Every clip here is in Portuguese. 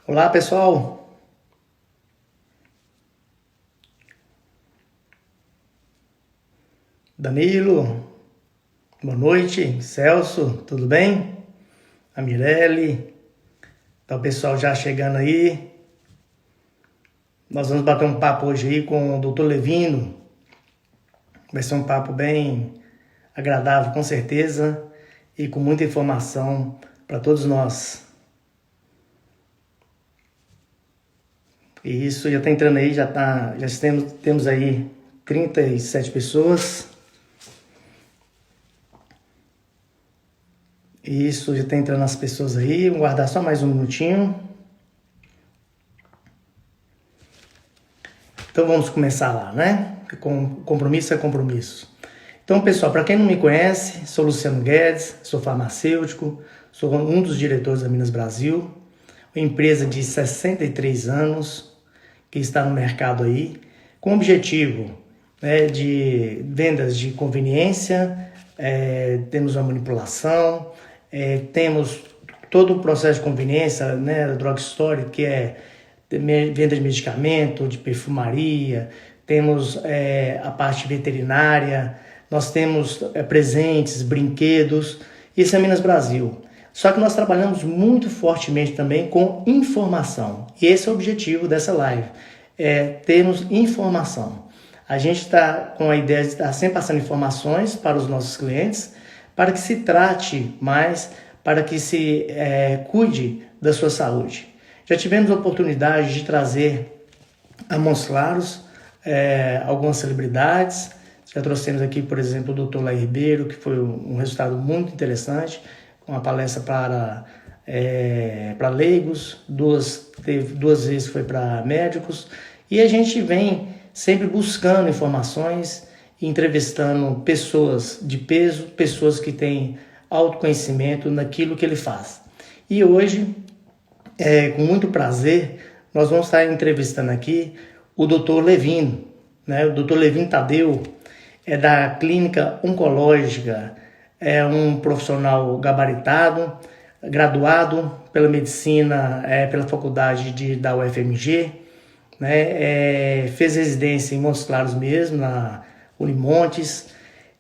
Olá, pessoal. Danilo, boa noite. Celso, tudo bem? A Mirelle, tá o pessoal já chegando aí. Nós vamos bater um papo hoje aí com o Dr. Levino. Vai ser um papo bem agradável, com certeza, e com muita informação para todos nós. E isso já está entrando aí, já temos aí 37 pessoas. Isso, já está entrando as pessoas aí. Vamos guardar só mais um minutinho. Então vamos começar lá, né? Compromisso é compromisso. Então, pessoal, para quem não me conhece, sou Luciano Guedes, sou farmacêutico, sou um dos diretores da Minas Brasil, uma empresa de 63 anos que está no mercado aí, com o objetivo, né, de vendas de conveniência, temos uma manipulação, temos todo o processo de conveniência, né, da drugstore, que é venda de medicamento, de perfumaria, temos a parte veterinária, nós temos presentes, brinquedos, isso é Minas Brasil. Só que nós trabalhamos muito fortemente também com informação. E esse é o objetivo dessa live, termos informação. A gente está com a ideia de estar sempre passando informações para os nossos clientes, para que se trate mais, para que se cuide da sua saúde. Já tivemos a oportunidade de trazer a Montes Claros algumas celebridades. Já trouxemos aqui, por exemplo, o Dr. Laí Ribeiro, que foi um resultado muito interessante, com uma palestra para leigos, duas vezes foi para médicos, e a gente vem sempre buscando informações, entrevistando pessoas de peso, pessoas que têm autoconhecimento naquilo que ele faz. E hoje, com muito prazer, nós vamos estar entrevistando aqui o Dr. Levino, né? O Dr. Levino Tadeu é da Clínica Oncológica, é um profissional gabaritado, graduado pela medicina, pela faculdade da UFMG, né? Fez residência em Montes Claros mesmo, na Unimontes,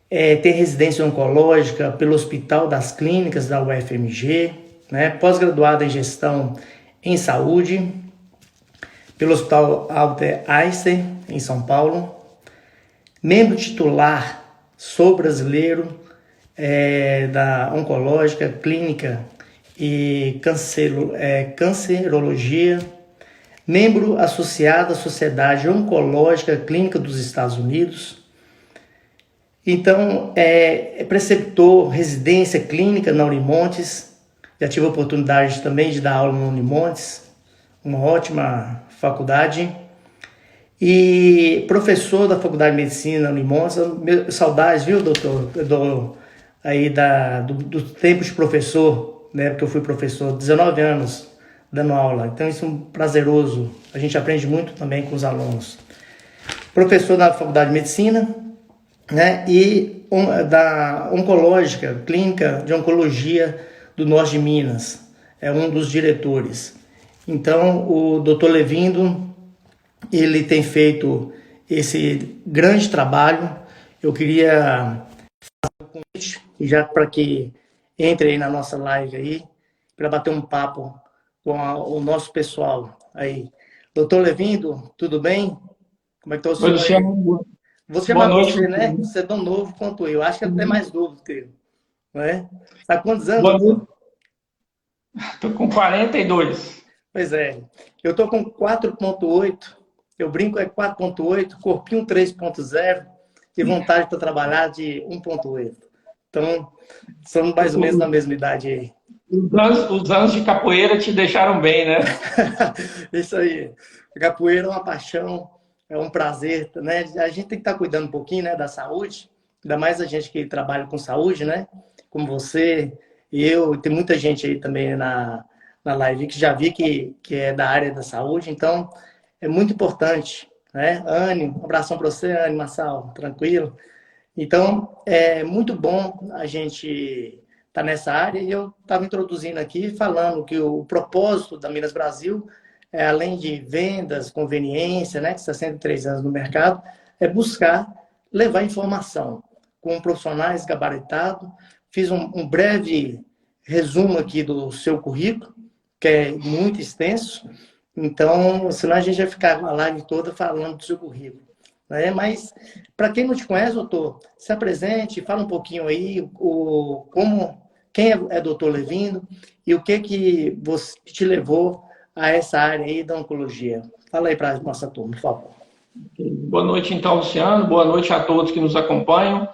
tem residência oncológica pelo Hospital das Clínicas da UFMG, né? Pós-graduado em gestão em saúde pelo Hospital Albert Einstein, em São Paulo, membro titular, sou brasileiro, da Oncológica, Clínica e Cancerologia, membro associado à Sociedade Oncológica Clínica dos Estados Unidos. Então, é preceptor, residência clínica na Unimontes. Já tive a oportunidade também de dar aula na Unimontes, uma ótima faculdade. E professor da Faculdade de Medicina Unimontes. Saudades, viu, doutor? Aí do tempo de professor, né? Porque eu fui professor 19 anos dando aula. Então isso é um prazeroso. A gente aprende muito também com os alunos. Professor da Faculdade de Medicina, né? E da Oncológica, Clínica de Oncologia do Norte de Minas. É um dos diretores. Então o doutor Levino, ele tem feito esse grande trabalho. Eu queria fazer um convite, já para que entre aí na nossa live aí, para bater um papo com o nosso pessoal aí. Doutor Levino, tudo bem? Como é que está o Oi, senhor aí? Luciano. Vou Boa chamar noite. você, né? Você é tão novo quanto eu. Acho que até mais novo que eu, não é? Está com quantos anos, Boa noite. doutor? Estou com 42. Pois é. Eu estou com 4,8. Eu brinco, é 4,8, corpinho 3,0 e vontade para trabalhar de 1,8. Então, somos mais ou menos na mesma idade aí. Os anos de capoeira te deixaram bem, né? Isso aí. A capoeira é uma paixão, é um prazer, né? A gente tem que estar cuidando um pouquinho, né, da saúde, ainda mais a gente que trabalha com saúde, né? Como você e eu, e tem muita gente aí também na live que já vi que é da área da saúde, então é muito importante, né? Anne, um abração para você, Anne Massal, tranquilo? Então, é muito bom a gente está nessa área, e eu estava introduzindo aqui, falando que o propósito da Minas Brasil, além de vendas, conveniência, né, que está 103 anos no mercado, é buscar levar informação com profissionais gabaritados. Fiz um breve resumo aqui do seu currículo, que é muito extenso, então, senão a gente vai ficar a live toda falando do seu currículo. Né? Mas, para quem não te conhece, doutor, se apresente, fala um pouquinho aí quem é doutor Levino e o que você te levou a essa área aí da oncologia. Fala aí para a nossa turma, por favor. Boa noite, então, Luciano. Boa noite a todos que nos acompanham.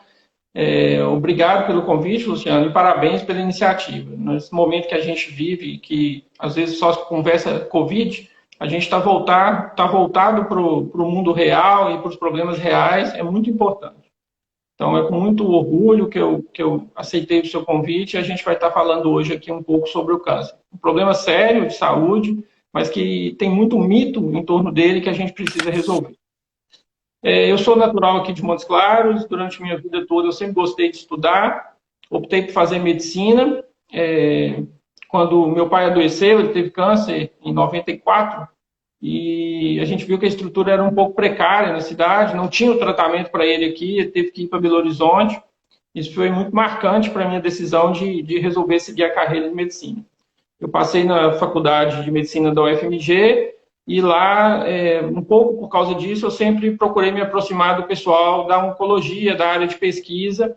Obrigado pelo convite, Luciano, e parabéns pela iniciativa. Nesse momento que a gente vive, que às vezes só se conversa Covid, a gente está voltado para o mundo real e para os problemas reais, é muito importante. Então, é com muito orgulho que eu aceitei o seu convite e a gente vai estar falando hoje aqui um pouco sobre o câncer. Um problema sério de saúde, mas que tem muito mito em torno dele que a gente precisa resolver. Eu sou natural aqui de Montes Claros, durante minha vida toda eu sempre gostei de estudar, optei por fazer medicina. Quando meu pai adoeceu, ele teve câncer em 94, e a gente viu que a estrutura era um pouco precária na cidade, não tinha o tratamento para ele aqui, ele teve que ir para Belo Horizonte. Isso foi muito marcante para a minha decisão de resolver seguir a carreira de medicina. Eu passei na faculdade de medicina da UFMG, e lá, um pouco por causa disso, eu sempre procurei me aproximar do pessoal da oncologia, da área de pesquisa.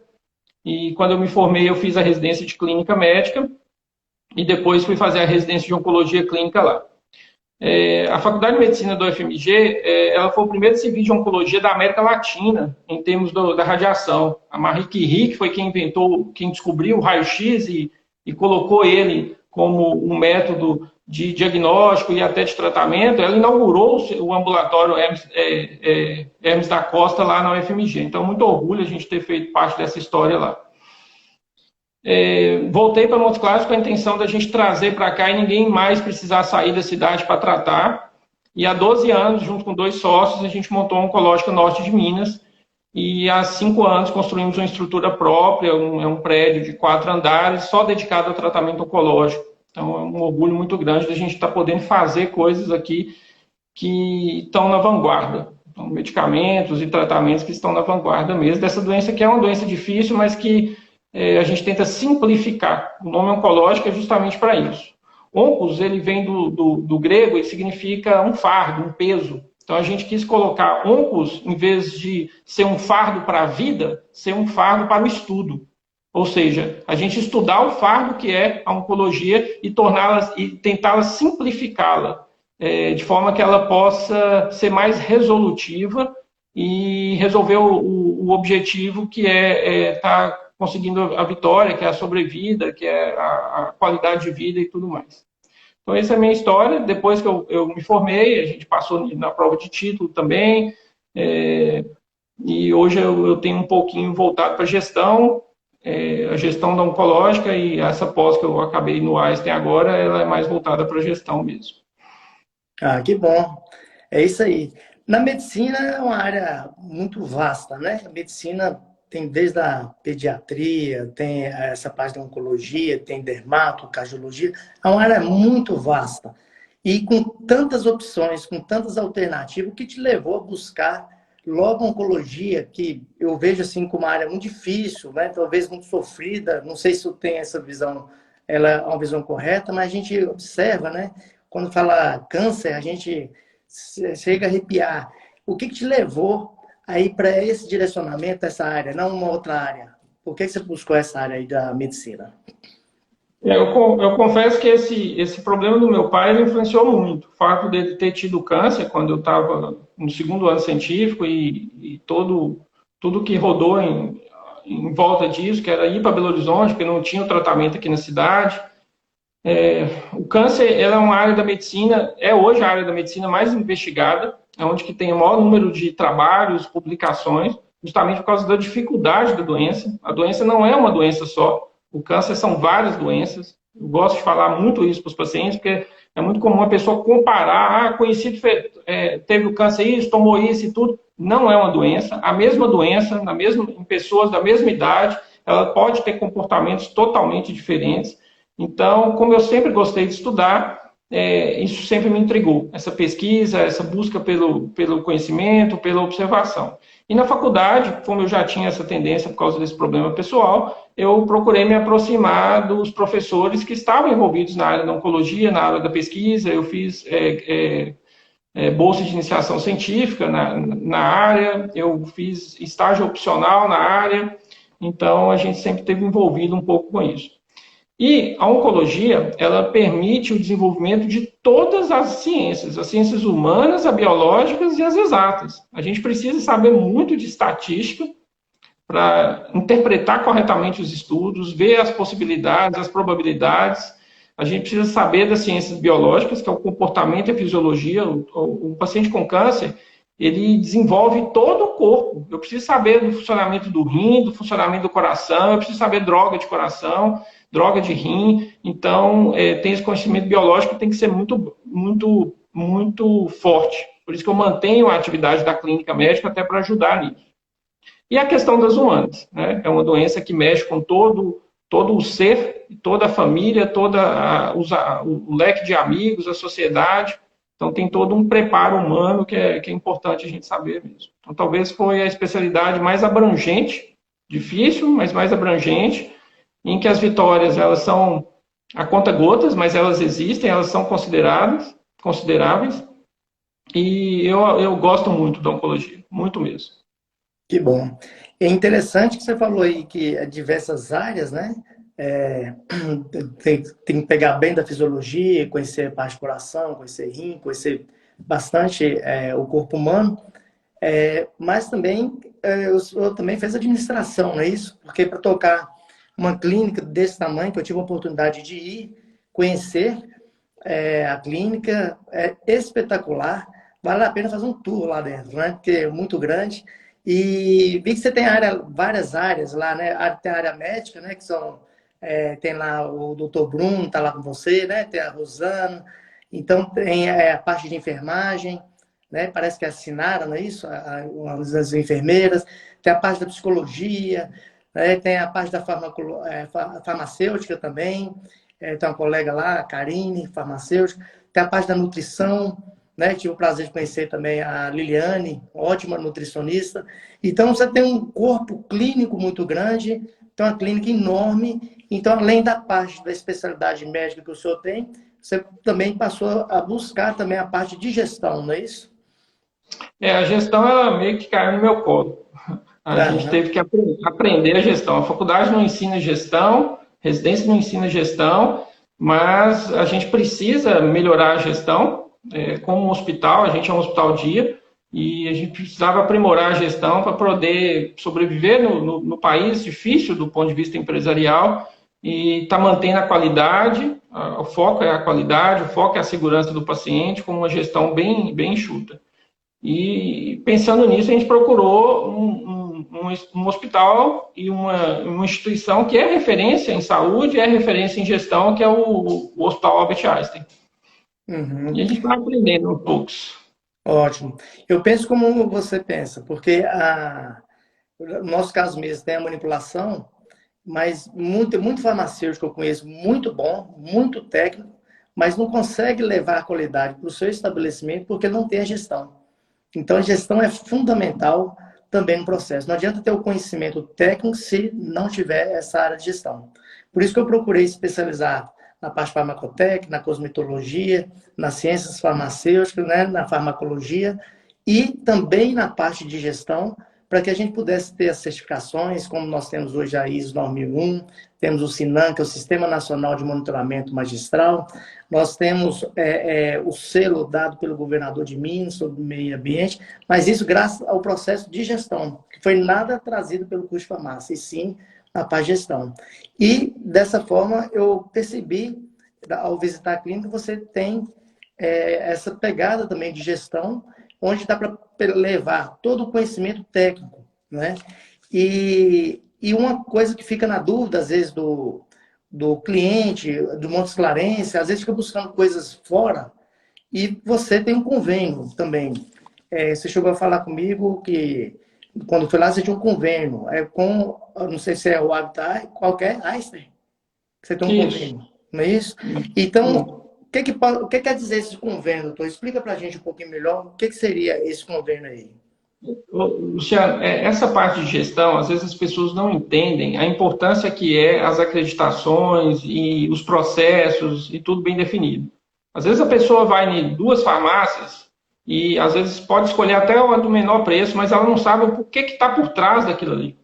E quando eu me formei, eu fiz a residência de clínica médica e depois fui fazer a residência de oncologia clínica lá. A Faculdade de Medicina da UFMG, ela foi o primeiro serviço de oncologia da América Latina, em termos da radiação. A Marie Curie, que foi quem descobriu o raio-x e colocou ele como um método de diagnóstico e até de tratamento, ela inaugurou o ambulatório Hermes da Costa lá na UFMG. Então, muito orgulho a gente ter feito parte dessa história lá. Voltei para Montes Claros com a intenção da gente trazer para cá e ninguém mais precisar sair da cidade para tratar. E há 12 anos, junto com 2 sócios, a gente montou a Oncológica Norte de Minas. E há 5 anos construímos uma estrutura própria, um prédio de 4 andares, só dedicado ao tratamento oncológico. Então é um orgulho muito grande da gente estar podendo fazer coisas aqui que estão na vanguarda. Então, medicamentos e tratamentos que estão na vanguarda mesmo dessa doença, que é uma doença difícil, mas que a gente tenta simplificar. O nome oncológico é justamente para isso. Oncos, ele vem do grego e significa um fardo, um peso. Então a gente quis colocar oncos, em vez de ser um fardo para a vida, ser um fardo para o estudo. Ou seja, a gente estudar o fardo que é a oncologia e tentá-la simplificá-la, de forma que ela possa ser mais resolutiva e resolver o objetivo que é estar conseguindo a vitória, que é a sobrevida, que é a qualidade de vida e tudo mais. Então, essa é a minha história. Depois que eu me formei, a gente passou na prova de título também, e hoje eu tenho um pouquinho voltado para a gestão da oncológica, e essa pós que eu acabei no Einstein agora, ela é mais voltada para a gestão mesmo. Ah, que bom. É isso aí. Na medicina é uma área muito vasta, né? A medicina tem desde a pediatria, tem essa parte da oncologia, tem dermato, cardiologia. É uma área muito vasta. E com tantas opções, com tantas alternativas, o que te levou a buscar logo a oncologia, que eu vejo assim como uma área muito difícil, né? Talvez muito sofrida, não sei se eu tenho essa visão, ela é uma visão correta, mas a gente observa, né? Quando fala câncer, a gente chega a arrepiar. O que te levou aí para esse direcionamento, essa área, não uma outra área? Por que você buscou essa área aí da medicina? Eu confesso que esse problema do meu pai ele influenciou muito. O fato dele ter tido câncer quando eu estava no 2º ano científico e tudo que rodou em volta disso, que era ir para Belo Horizonte, porque não tinha o tratamento aqui na cidade. O câncer ela é uma área da medicina, é hoje a área da medicina mais investigada, é onde que tem o maior número de trabalhos, publicações, justamente por causa da dificuldade da doença. A doença não é uma doença só. O câncer são várias doenças. Eu gosto de falar muito isso para os pacientes, porque é muito comum a pessoa comparar, conhecido teve o câncer isso, tomou isso e tudo. Não é uma doença. A mesma doença, em pessoas da mesma idade, ela pode ter comportamentos totalmente diferentes. Então, como eu sempre gostei de estudar, isso sempre me intrigou, essa pesquisa, essa busca pelo conhecimento, pela observação. E na faculdade, como eu já tinha essa tendência por causa desse problema pessoal, eu procurei me aproximar dos professores que estavam envolvidos na área da oncologia, na área da pesquisa. Eu fiz bolsa de iniciação científica na área, eu fiz estágio opcional na área, então a gente sempre esteve envolvido um pouco com isso. E a oncologia, ela permite o desenvolvimento de todas as ciências humanas, as biológicas e as exatas. A gente precisa saber muito de estatística para interpretar corretamente os estudos, ver as possibilidades, as probabilidades. A gente precisa saber das ciências biológicas, que é o comportamento e a fisiologia. O paciente com câncer, ele desenvolve todo o corpo. Eu preciso saber do funcionamento do rim, do funcionamento do coração, eu preciso saber droga de coração, droga de rim. Então, tem esse conhecimento biológico que tem que ser muito, muito, muito forte. Por isso que eu mantenho a atividade da clínica médica até para ajudar nisso. E a questão das humanas, né? É uma doença que mexe com todo o ser, toda a família, o leque de amigos, a sociedade. Então, tem todo um preparo humano que é importante a gente saber mesmo. Então, talvez foi a especialidade mais abrangente, difícil, mas mais abrangente, em que as vitórias, elas são a conta-gotas, mas elas existem, elas são consideráveis, e eu gosto muito da oncologia, muito mesmo. Que bom. É interessante que você falou aí que diversas áreas, né? Tem que pegar bem da fisiologia, conhecer a parte do coração, conhecer rim, conhecer bastante o corpo humano. Mas também, eu também fiz administração, não é isso? Porque para tocar uma clínica desse tamanho, que eu tive a oportunidade de ir, conhecer a clínica, é espetacular. Vale a pena fazer um tour lá dentro, né? Porque é muito grande. E vi que você tem várias áreas lá, né? Tem a área médica, né? Que são, tem lá o doutor Bruno, está lá com você, né? Tem a Rosana. Então, tem a parte de enfermagem, né? Parece que é a Sinara, não é isso? As enfermeiras. Tem a parte da psicologia, né? Tem a parte da farmacêutica também. Tem uma colega lá, a Karine, farmacêutica. Tem a parte da nutrição, né? Tive o prazer de conhecer também a Liliane, ótima nutricionista. Então, você tem um corpo clínico muito grande, tem uma clínica enorme. Então, além da parte da especialidade médica que o senhor tem, você também passou a buscar também a parte de gestão, não é isso? A gestão, ela meio que caiu no meu colo. A gente teve que aprender a gestão. A faculdade não ensina gestão, residência não ensina gestão, mas a gente precisa melhorar a gestão. Como um hospital, a gente é um hospital-dia, e a gente precisava aprimorar a gestão para poder sobreviver no país difícil do ponto de vista empresarial e estar mantendo a qualidade. O foco é a qualidade, o foco é a segurança do paciente, com uma gestão bem, bem enxuta. E pensando nisso, a gente procurou um hospital e uma instituição que é referência em saúde, é referência em gestão, que é o Hospital Albert Einstein. Uhum. E a gente vai aprendendo um pouco. Ótimo. Eu penso como você pensa, porque no nosso caso mesmo tem a manipulação, mas muito farmacêutico que eu conheço, muito bom, muito técnico, mas não consegue levar a qualidade para o seu estabelecimento porque não tem a gestão. Então, a gestão é fundamental também no processo. Não adianta ter o conhecimento técnico se não tiver essa área de gestão. Por isso que eu procurei especializar na parte farmacotécnica, na cosmetologia, nas ciências farmacêuticas, né, na farmacologia e também na parte de gestão, para que a gente pudesse ter as certificações, como nós temos hoje a ISO 9001, temos o SINAM, que é o Sistema Nacional de Monitoramento Magistral, nós temos o selo dado pelo governador de Minas sobre o meio ambiente, mas isso graças ao processo de gestão, que foi nada trazido pelo curso de farmácia, e sim na parte de gestão. E, dessa forma, eu percebi, ao visitar a clínica, você tem essa pegada também de gestão, onde dá para levar todo o conhecimento técnico, né? E uma coisa que fica na dúvida, às vezes, do cliente, do Montes Clarence, às vezes fica buscando coisas fora, e você tem um convênio também. Você chegou a falar comigo que quando foi lá, você tinha um convênio. Com, eu não sei se é o Habitat, qualquer Einstein. Você tem um Isso. convênio, não é isso? Então, o que quer dizer esse convênio, doutor? Explica para a gente um pouquinho melhor o que seria esse convênio aí. Luciano, essa parte de gestão, às vezes as pessoas não entendem a importância que é as acreditações e os processos e tudo bem definido. Às vezes a pessoa vai em duas farmácias e às vezes pode escolher até uma do menor preço, mas ela não sabe o que está por trás daquilo ali,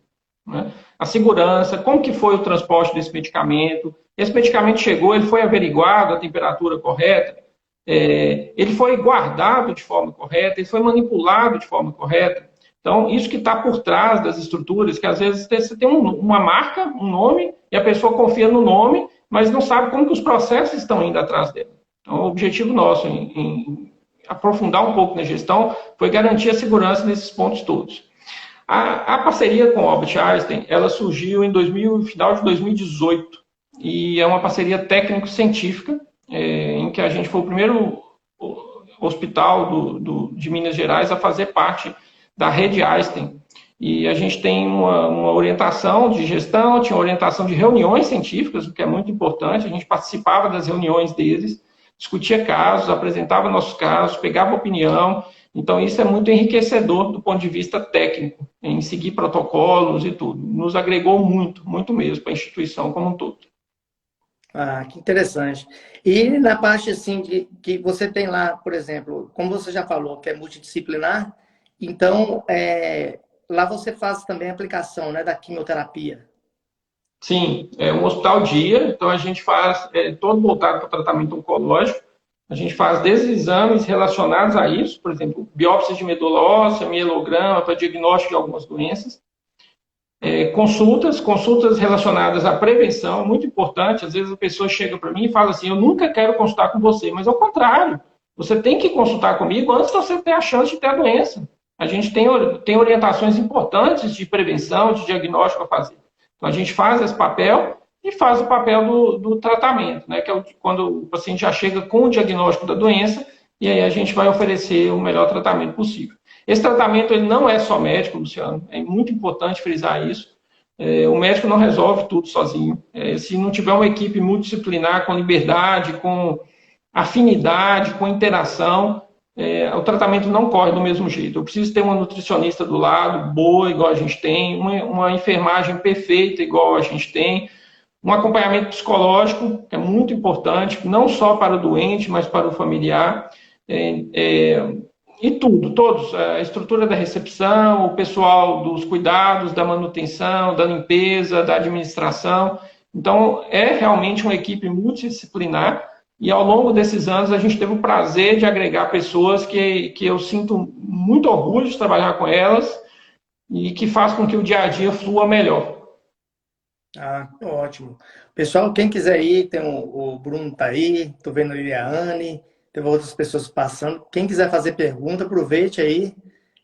né? A segurança, como que foi o transporte desse medicamento, esse medicamento chegou, ele foi averiguado, a temperatura correta, ele foi guardado de forma correta, ele foi manipulado de forma correta. Então, isso que está por trás das estruturas, que às vezes você tem uma marca, um nome, e a pessoa confia no nome, mas não sabe como que os processos estão indo atrás dele. Então, o objetivo nosso em aprofundar um pouco na gestão foi garantir a segurança nesses pontos todos. A parceria com o Albert Einstein, ela surgiu no final de 2018, e é uma parceria técnico-científica, em que a gente foi o primeiro hospital de Minas Gerais a fazer parte da rede Einstein. E a gente tem uma orientação de gestão, tinha uma orientação de reuniões científicas, o que é muito importante. A gente participava das reuniões deles, discutia casos, apresentava nossos casos, pegava opinião. Então, isso é muito enriquecedor do ponto de vista técnico, em seguir protocolos e tudo. Nos agregou muito, muito mesmo, para a instituição como um todo. Ah, que interessante. E na parte assim que você tem lá, por exemplo, como você já falou, que é multidisciplinar, então lá você faz também a aplicação, né, da quimioterapia. Sim, é um hospital dia, então a gente faz todo voltado para o tratamento oncológico. A gente faz desde exames relacionados a isso, por exemplo, biópsia de medula óssea, mielograma para diagnóstico de algumas doenças. Consultas relacionadas à prevenção, muito importante. Às vezes a pessoa chega para mim e fala assim, eu nunca quero consultar com você, mas ao contrário, você tem que consultar comigo antes de você ter a chance de ter a doença. A gente tem orientações importantes de prevenção, de diagnóstico a fazer. Então a gente faz esse papel e faz o papel do tratamento, né? Que é quando o paciente já chega com o diagnóstico da doença e aí a gente vai oferecer o melhor tratamento possível. Esse tratamento ele não é só médico, Luciano, é muito importante frisar isso. O médico não resolve tudo sozinho. Se não tiver uma equipe multidisciplinar, com liberdade, com afinidade, com interação, o tratamento não corre do mesmo jeito. Eu preciso ter uma nutricionista do lado, boa, igual a gente tem, uma enfermagem perfeita, igual a gente tem, um acompanhamento psicológico, que é muito importante, não só para o doente, mas para o familiar. E todos, a estrutura da recepção, o pessoal dos cuidados, da manutenção, da limpeza, da administração. Então, é realmente uma equipe multidisciplinar e ao longo desses anos a gente teve o prazer de agregar pessoas que eu sinto muito orgulho de trabalhar com elas e que faz com que o dia a dia flua melhor. Ah, ótimo. Pessoal, quem quiser ir, tem o Bruno tá aí, tô vendo ali a Anne, tem outras pessoas passando. Quem quiser fazer pergunta, aproveite aí,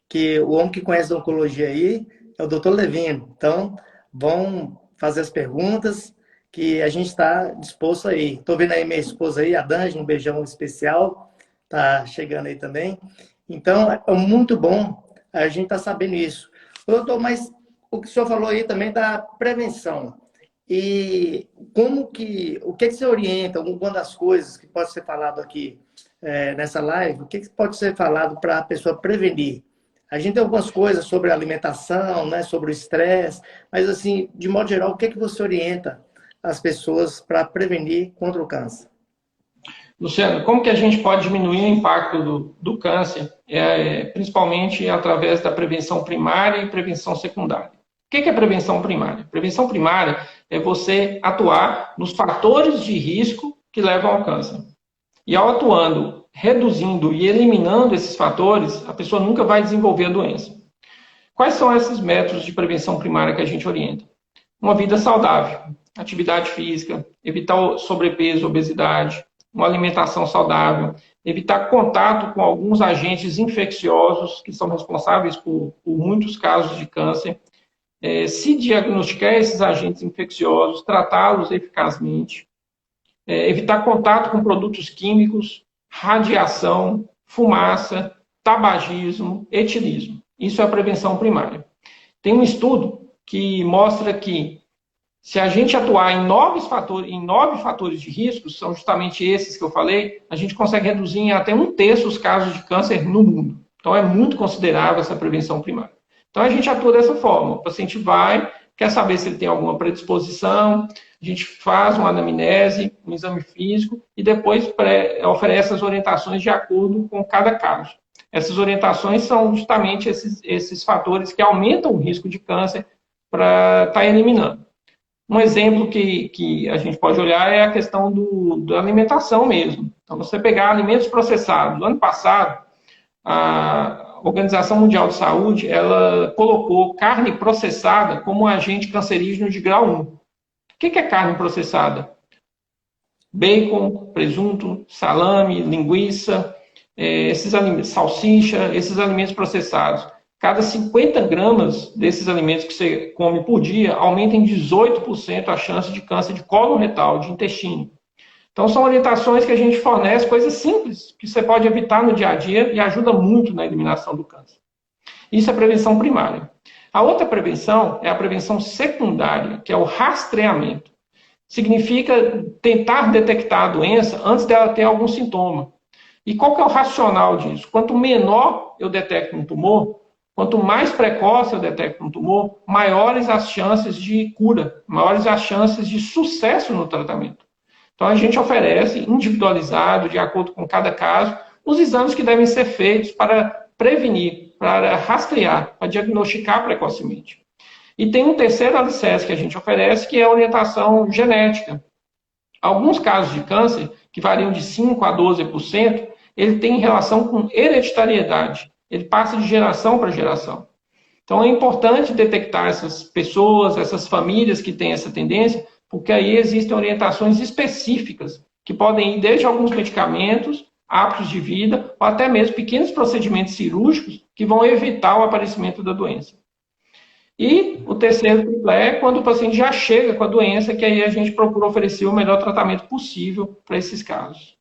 que o homem que conhece a oncologia aí é o doutor Levino. Então, vão fazer as perguntas que a gente está disposto aí. Estou vendo aí minha esposa aí, a Dange, um beijão especial, tá chegando aí também. Então, é muito bom a gente estar sabendo isso. Doutor, mas o que o senhor falou aí também da prevenção. E o que você orienta, alguma das coisas que pode ser falado aqui nessa live, o que pode ser falado para a pessoa prevenir? A gente tem algumas coisas sobre a alimentação, né, sobre o estresse, mas assim, de modo geral, o que você orienta as pessoas para prevenir contra o câncer? Luciano, como que a gente pode diminuir o impacto do câncer, principalmente através da prevenção primária e prevenção secundária? O que é prevenção primária? Prevenção primária é você atuar nos fatores de risco que levam ao câncer. E ao atuando, reduzindo e eliminando esses fatores, a pessoa nunca vai desenvolver a doença. Quais são esses métodos de prevenção primária que a gente orienta? Uma vida saudável, atividade física, evitar o sobrepeso, obesidade, uma alimentação saudável, evitar contato com alguns agentes infecciosos que são responsáveis por muitos casos de câncer, se diagnosticar esses agentes infecciosos, tratá-los eficazmente, evitar contato com produtos químicos, radiação, fumaça, tabagismo, etilismo. Isso é a prevenção primária. Tem um estudo que mostra que se a gente atuar em nove fatores de risco, são justamente esses que eu falei, a gente consegue reduzir em até 1/3 os casos de câncer no mundo. Então é muito considerável essa prevenção primária. Então a gente atua dessa forma. O paciente vai, quer saber se ele tem alguma predisposição, a gente faz uma anamnese, um exame físico e depois oferece as orientações de acordo com cada caso. Essas orientações são justamente esses fatores que aumentam o risco de câncer para estar eliminando. Um exemplo que a gente pode olhar é a questão da alimentação mesmo. Então, você pegar alimentos processados. No ano passado, a Organização Mundial de Saúde, ela colocou carne processada como um agente cancerígeno de grau 1. O que é carne processada? Bacon, presunto, salame, linguiça, salsicha, esses alimentos processados. Cada 50 gramas desses alimentos que você come por dia aumenta em 18% a chance de câncer de colo retal, de intestino. Então, são orientações que a gente fornece, coisas simples, que você pode evitar no dia a dia e ajuda muito na eliminação do câncer. Isso é prevenção primária. A outra prevenção é a prevenção secundária, que é o rastreamento. Significa tentar detectar a doença antes dela ter algum sintoma. E qual que é o racional disso? Quanto menor eu detecto um tumor, quanto mais precoce eu detecto um tumor, maiores as chances de cura, maiores as chances de sucesso no tratamento. Então, a gente oferece, individualizado, de acordo com cada caso, os exames que devem ser feitos para prevenir, para rastrear, para diagnosticar precocemente. E tem um terceiro alicerce que a gente oferece, que é a orientação genética. Alguns casos de câncer, que variam de 5% a 12%, ele tem relação com hereditariedade. Ele passa de geração para geração. Então, é importante detectar essas pessoas, essas famílias que têm essa tendência, porque aí existem orientações específicas, que podem ir desde alguns medicamentos, hábitos de vida, ou até mesmo pequenos procedimentos cirúrgicos que vão evitar o aparecimento da doença. E o terceiro triplé é quando o paciente já chega com a doença, que aí a gente procura oferecer o melhor tratamento possível para esses casos.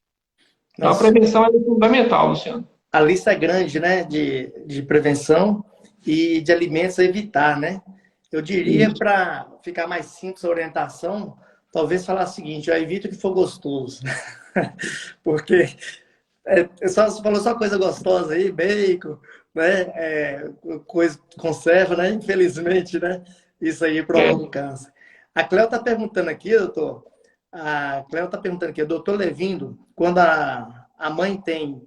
Então, a prevenção é fundamental, Luciano. A lista é grande, né, de prevenção e de alimentos a evitar, né? Eu diria, para ficar mais simples a orientação, talvez falar o seguinte: eu evito que for gostoso. Porque você falou só coisa gostosa aí, bacon, né? Coisa conserva, né? Infelizmente, né? Isso aí provoca o câncer. A Cleo está perguntando aqui, doutor. A Cleo está perguntando aqui, doutor Levindo, quando a mãe tem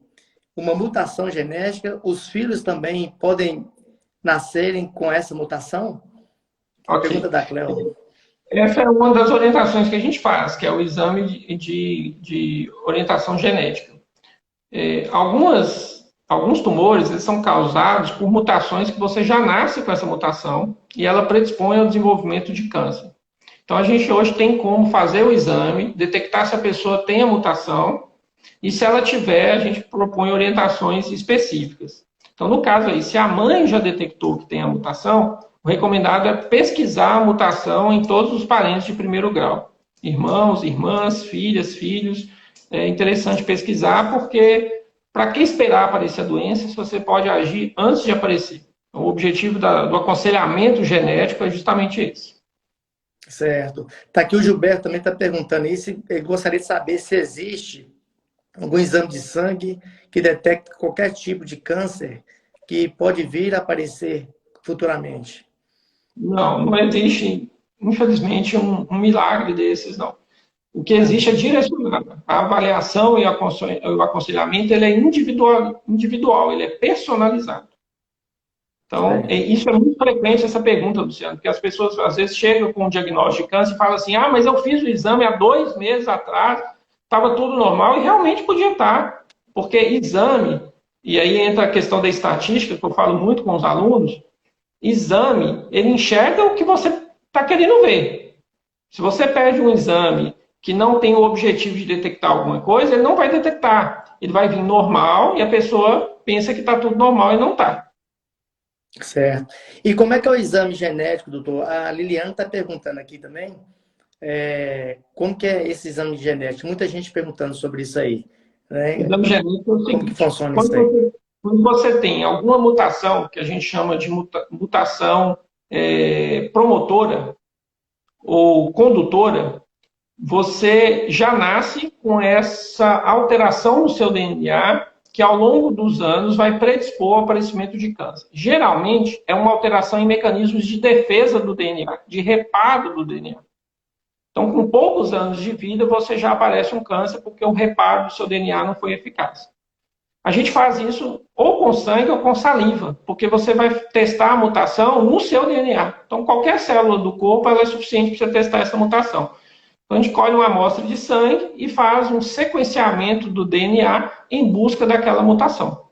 uma mutação genética, os filhos também podem nascerem com essa mutação? Okay. Pergunta da Cleo. Essa é uma das orientações que a gente faz, que é o exame de orientação genética. Alguns tumores eles são causados por mutações que você já nasce com essa mutação e ela predispõe ao desenvolvimento de câncer. Então, a gente hoje tem como fazer o exame, detectar se a pessoa tem a mutação e, se ela tiver, a gente propõe orientações específicas. Então, no caso aí, se a mãe já detectou que tem a mutação, o recomendado é pesquisar a mutação em todos os parentes de primeiro grau. Irmãos, irmãs, filhas, filhos. É interessante pesquisar porque, para que esperar aparecer a doença se você pode agir antes de aparecer? O objetivo do aconselhamento genético é justamente esse. Certo. Tá aqui o Gilberto também está perguntando isso. Ele gostaria de saber se existe algum exame de sangue que detecte qualquer tipo de câncer que pode vir a aparecer futuramente. Não existe, infelizmente, um milagre desses, não. O que existe é direcionado. A avaliação e o aconselhamento ele é individual, ele é personalizado. Então, isso é muito frequente, essa pergunta, Luciano, porque as pessoas, às vezes, chegam com um diagnóstico de câncer e falam assim, mas eu fiz o exame há 2 meses atrás, estava tudo normal, e realmente podia estar, porque exame, e aí entra a questão da estatística, que eu falo muito com os alunos, exame, ele enxerga o que você está querendo ver. Se você pede um exame que não tem o objetivo de detectar alguma coisa, ele não vai detectar. Ele vai vir normal e a pessoa pensa que está tudo normal e não está. Certo. E como é que é o exame genético, doutor? A Liliana está perguntando aqui também. Como que é esse exame genético? Muita gente perguntando sobre isso aí. Né? O exame genético é o seguinte, como que funciona isso aí? Quando você tem alguma mutação, que a gente chama de mutação promotora ou condutora, você já nasce com essa alteração no seu DNA que ao longo dos anos vai predispor ao aparecimento de câncer. Geralmente é uma alteração em mecanismos de defesa do DNA, de reparo do DNA. Então, com poucos anos de vida, você já aparece um câncer porque o reparo do seu DNA não foi eficaz. A gente faz isso ou com sangue ou com saliva, porque você vai testar a mutação no seu DNA. Então, qualquer célula do corpo ela é suficiente para você testar essa mutação. Então, a gente colhe uma amostra de sangue e faz um sequenciamento do DNA em busca daquela mutação.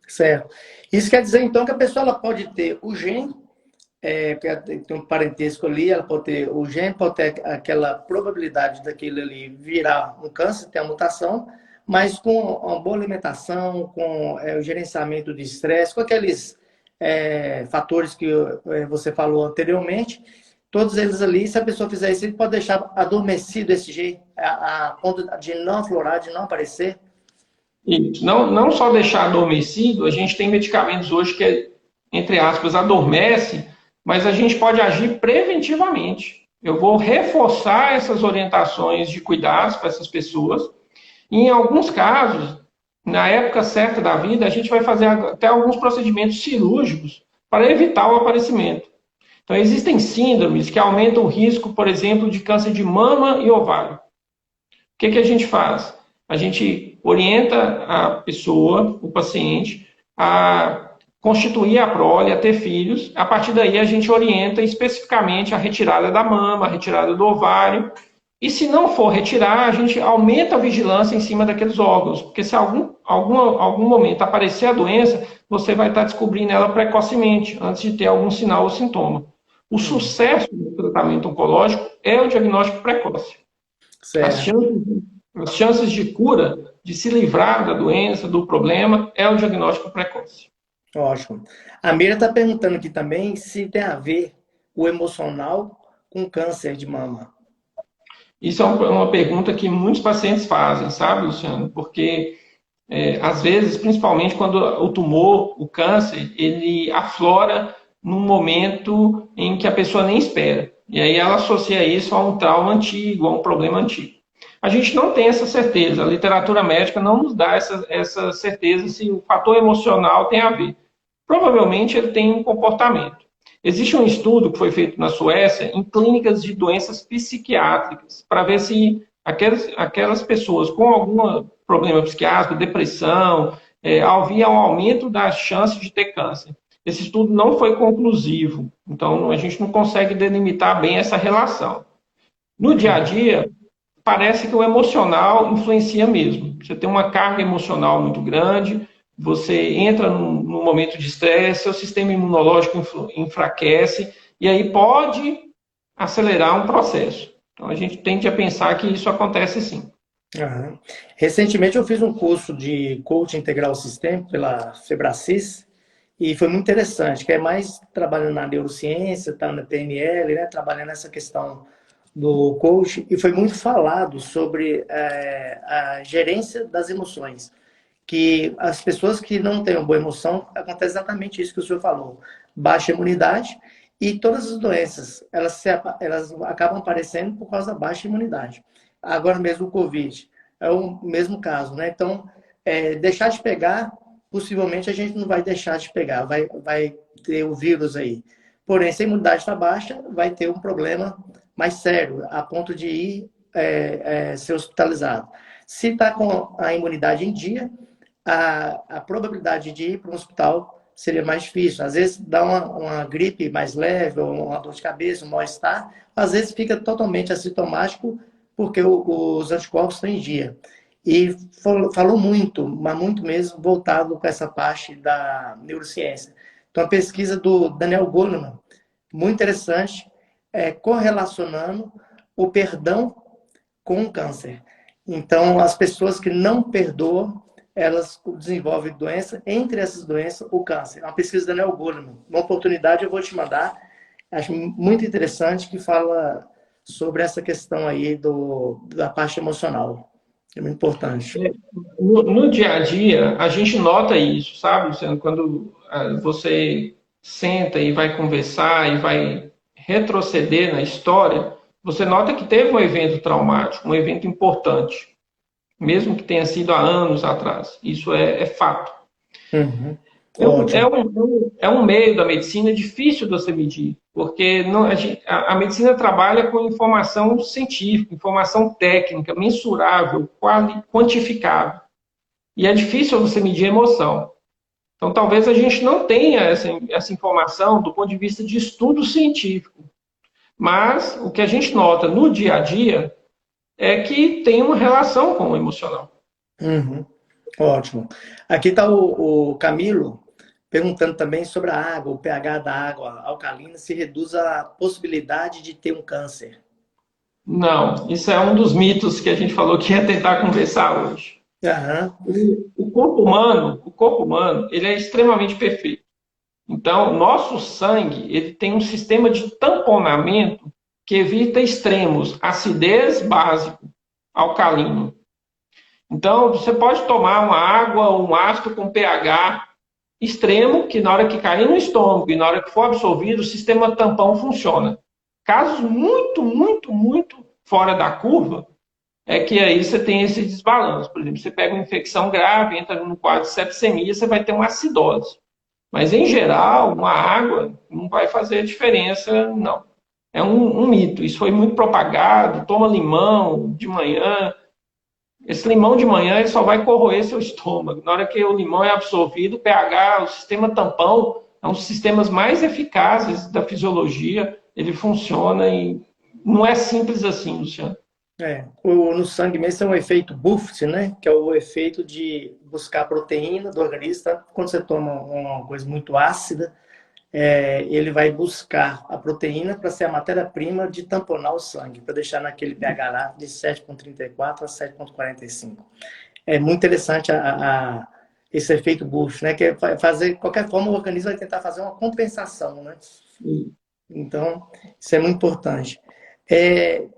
Certo. Isso quer dizer, então, que a pessoa ela pode ter o gene, tem um parentesco ali, ela pode ter o gene, pode ter aquela probabilidade daquilo ali virar um câncer, ter a mutação, mas com uma boa alimentação, com o gerenciamento de estresse, com aqueles fatores que você falou anteriormente, todos eles ali, se a pessoa fizer isso, ele pode deixar adormecido esse jeito, a ponto de não aflorar, de não aparecer. E não só deixar adormecido, a gente tem medicamentos hoje que, entre aspas, adormece, mas a gente pode agir preventivamente. Eu vou reforçar essas orientações de cuidados para essas pessoas. E em alguns casos, na época certa da vida, a gente vai fazer até alguns procedimentos cirúrgicos para evitar o aparecimento. Então, existem síndromes que aumentam o risco, por exemplo, de câncer de mama e ovário. O que a gente faz? A gente orienta a pessoa, o paciente, a constituir a prole, a ter filhos. A partir daí, a gente orienta especificamente a retirada da mama, a retirada do ovário. E se não for retirar, a gente aumenta a vigilância em cima daqueles órgãos. Porque se algum momento aparecer a doença, você vai estar descobrindo ela precocemente, antes de ter algum sinal ou sintoma. O sucesso do tratamento oncológico é o diagnóstico precoce. As chances de cura, de se livrar da doença, do problema, é o diagnóstico precoce. Ótimo. A Mira está perguntando aqui também se tem a ver o emocional com câncer de mama. Isso é uma pergunta que muitos pacientes fazem, sabe, Luciano? Porque, às vezes, principalmente quando o tumor, o câncer, ele aflora num momento em que a pessoa nem espera. E aí ela associa isso a um trauma antigo, a um problema antigo. A gente não tem essa certeza. A literatura médica não nos dá essa certeza se o fator emocional tem a ver. Provavelmente ele tem um comportamento. Existe um estudo que foi feito na Suécia em clínicas de doenças psiquiátricas para ver se aquelas pessoas com algum problema psiquiátrico, depressão, havia um aumento das chances de ter câncer. Esse estudo não foi conclusivo, então a gente não consegue delimitar bem essa relação. No dia a dia, parece que o emocional influencia mesmo. Você tem uma carga emocional muito grande, você entra num momento de estresse, seu sistema imunológico enfraquece, e aí pode acelerar um processo. Então a gente tende a pensar que isso acontece sim. Uhum. Recentemente eu fiz um curso de coaching integral sistêmico pela Febracis, e foi muito interessante, que é mais trabalhando na neurociência, tá na PNL, né, trabalhando nessa questão do coach, e foi muito falado sobre a gerência das emoções. Que as pessoas que não têm uma boa emoção, acontece exatamente isso que o senhor falou. Baixa imunidade e todas as doenças, elas acabam aparecendo por causa da baixa imunidade. Agora mesmo o Covid é o mesmo caso, né? Então, deixar de pegar, possivelmente a gente não vai deixar de pegar, vai ter o vírus aí. Porém, se a imunidade está baixa, vai ter um problema mais sério, a ponto de ir ser hospitalizado. Se está com a imunidade em dia, a probabilidade de ir para um hospital seria mais difícil. Às vezes dá uma gripe mais leve, ou uma dor de cabeça, um mal-estar. Às vezes fica totalmente assintomático porque os anticorpos estão em dia. E falou muito, mas muito mesmo, voltado com essa parte da neurociência. Então, a pesquisa do Daniel Goleman, muito interessante, correlacionando o perdão com o câncer. Então, as pessoas que não perdoam, elas desenvolvem doença, entre essas doenças, o câncer. É uma pesquisa da Daniel Goleman. Uma oportunidade eu vou te mandar. Acho muito interessante, que fala sobre essa questão aí da parte emocional. É muito importante. No dia a dia, a gente nota isso, sabe, Luciano? Quando você senta e vai conversar e vai retroceder na história, você nota que teve um evento traumático, um evento importante, mesmo que tenha sido há anos atrás. Isso é fato. Uhum. É um, é Ótimo. um, é um meio da medicina difícil de você medir, porque não, a medicina trabalha com informação científica, informação técnica, mensurável, quantificável. E é difícil você medir emoção. Então, talvez a gente não tenha essa informação do ponto de vista de estudo científico. Mas o que a gente nota no dia a dia é que tem uma relação com o emocional. Uhum. Ótimo. Aqui está o Camilo perguntando também sobre a água, o pH da água alcalina se reduz a possibilidade de ter um câncer. Não, isso é um dos mitos que a gente falou que ia tentar conversar hoje. Aham. O corpo humano, ele é extremamente perfeito. Então, nosso sangue, ele tem um sistema de tamponamento que evita extremos, acidez básico, alcalino. Então, você pode tomar uma água ou um ácido com pH extremo, que na hora que cair no estômago e na hora que for absorvido, o sistema tampão funciona. Casos muito, muito, muito fora da curva, é que aí você tem esse desbalanço. Por exemplo, você pega uma infecção grave, entra no quadro de sepsemia, você vai ter uma acidose. Mas, em geral, uma água não vai fazer diferença, não. É um mito. Isso foi muito propagado. Toma limão de manhã. Esse limão de manhã ele só vai corroer seu estômago. Na hora que o limão é absorvido, o pH, o sistema tampão, é um dos sistemas mais eficazes da fisiologia. Ele funciona e não é simples assim, Luciano. No sangue mesmo é um efeito BUFT, né? Que é o efeito de buscar proteína do organismo. Tá? Quando você toma uma coisa muito ácida, ele vai buscar a proteína para ser a matéria-prima de tamponar o sangue, para deixar naquele pH lá de 7,34 a 7,45. É muito interessante esse efeito BUFT, né? Que é fazer, de qualquer forma, o organismo vai tentar fazer uma compensação, né? Então, isso é muito importante.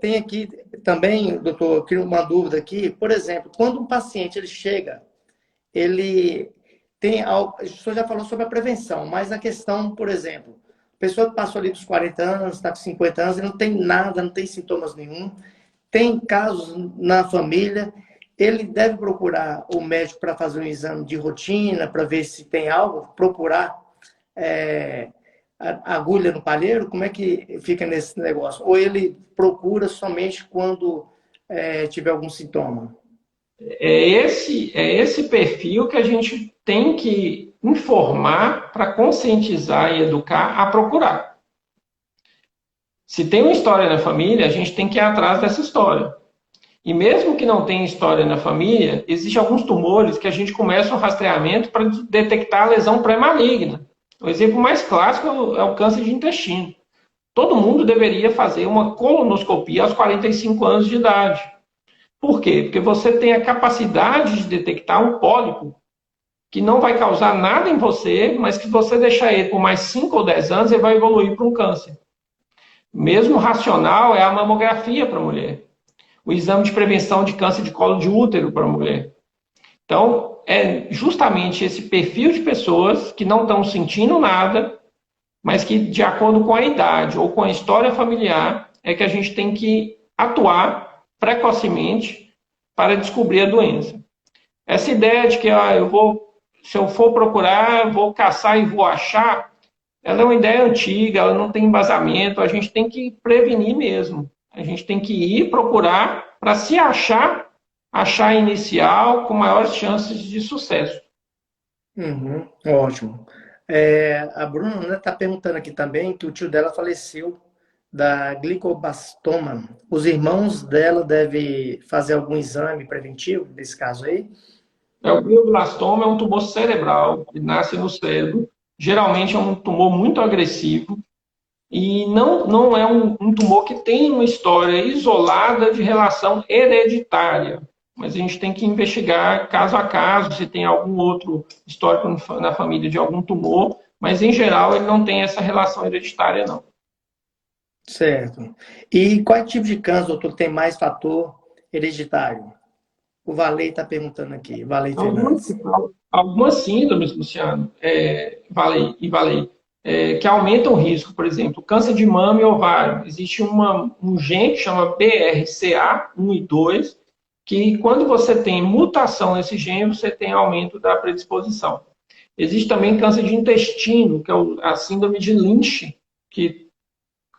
Tem aqui também, doutor, eu queria uma dúvida aqui. Por exemplo, quando um paciente ele chega, ele tem algo. O senhor já falou sobre a prevenção, mas a questão, por exemplo, a pessoa que passou ali dos 40 anos, está com 50 anos, e não tem nada, não tem sintomas nenhum, tem casos na família, ele deve procurar o médico para fazer um exame de rotina, para ver se tem algo, procurar. Agulha no palheiro? Como é que fica nesse negócio? Ou ele procura somente quando tiver algum sintoma? É esse perfil que a gente tem que informar para conscientizar e educar a procurar. Se tem uma história na família, a gente tem que ir atrás dessa história. E mesmo que não tenha história na família, existem alguns tumores que a gente começa um rastreamento para detectar a lesão pré-maligna. O exemplo mais clássico é o câncer de intestino. Todo mundo deveria fazer uma colonoscopia aos 45 anos de idade. Por quê? Porque você tem a capacidade de detectar um pólipo que não vai causar nada em você, mas que você deixar ele por mais 5 ou 10 anos, ele vai evoluir para um câncer. Mesmo racional é a mamografia para a mulher. O exame de prevenção de câncer de colo de útero para a mulher. Então, é justamente esse perfil de pessoas que não estão sentindo nada, mas que, de acordo com a idade ou com a história familiar, é que a gente tem que atuar precocemente para descobrir a doença. Essa ideia de que se eu for procurar, vou caçar e vou achar, ela é uma ideia antiga, ela não tem embasamento, a gente tem que prevenir mesmo. A gente tem que ir procurar para se achar inicial com maiores chances de sucesso. Uhum, ótimo. A Bruna está perguntando aqui também que o tio dela faleceu da glicoblastoma. Os irmãos dela devem fazer algum exame preventivo nesse caso aí? O glioblastoma é um tumor cerebral que nasce no cérebro. Geralmente é um tumor muito agressivo e não é um tumor que tem uma história isolada de relação hereditária. Mas a gente tem que investigar caso a caso se tem algum outro histórico na família de algum tumor, mas em geral ele não tem essa relação hereditária, não. Certo. E qual tipo de câncer, doutor, tem mais fator hereditário? O Valei está perguntando aqui, Valei Algumas, Fernandes. algumas síndromes, Luciano, Valei. que aumentam o risco. Por exemplo, câncer de mama e ovário. Existe um gene que chama BRCA1 e 2, que quando você tem mutação nesse gene, você tem aumento da predisposição. Existe também câncer de intestino, que é a síndrome de Lynch, que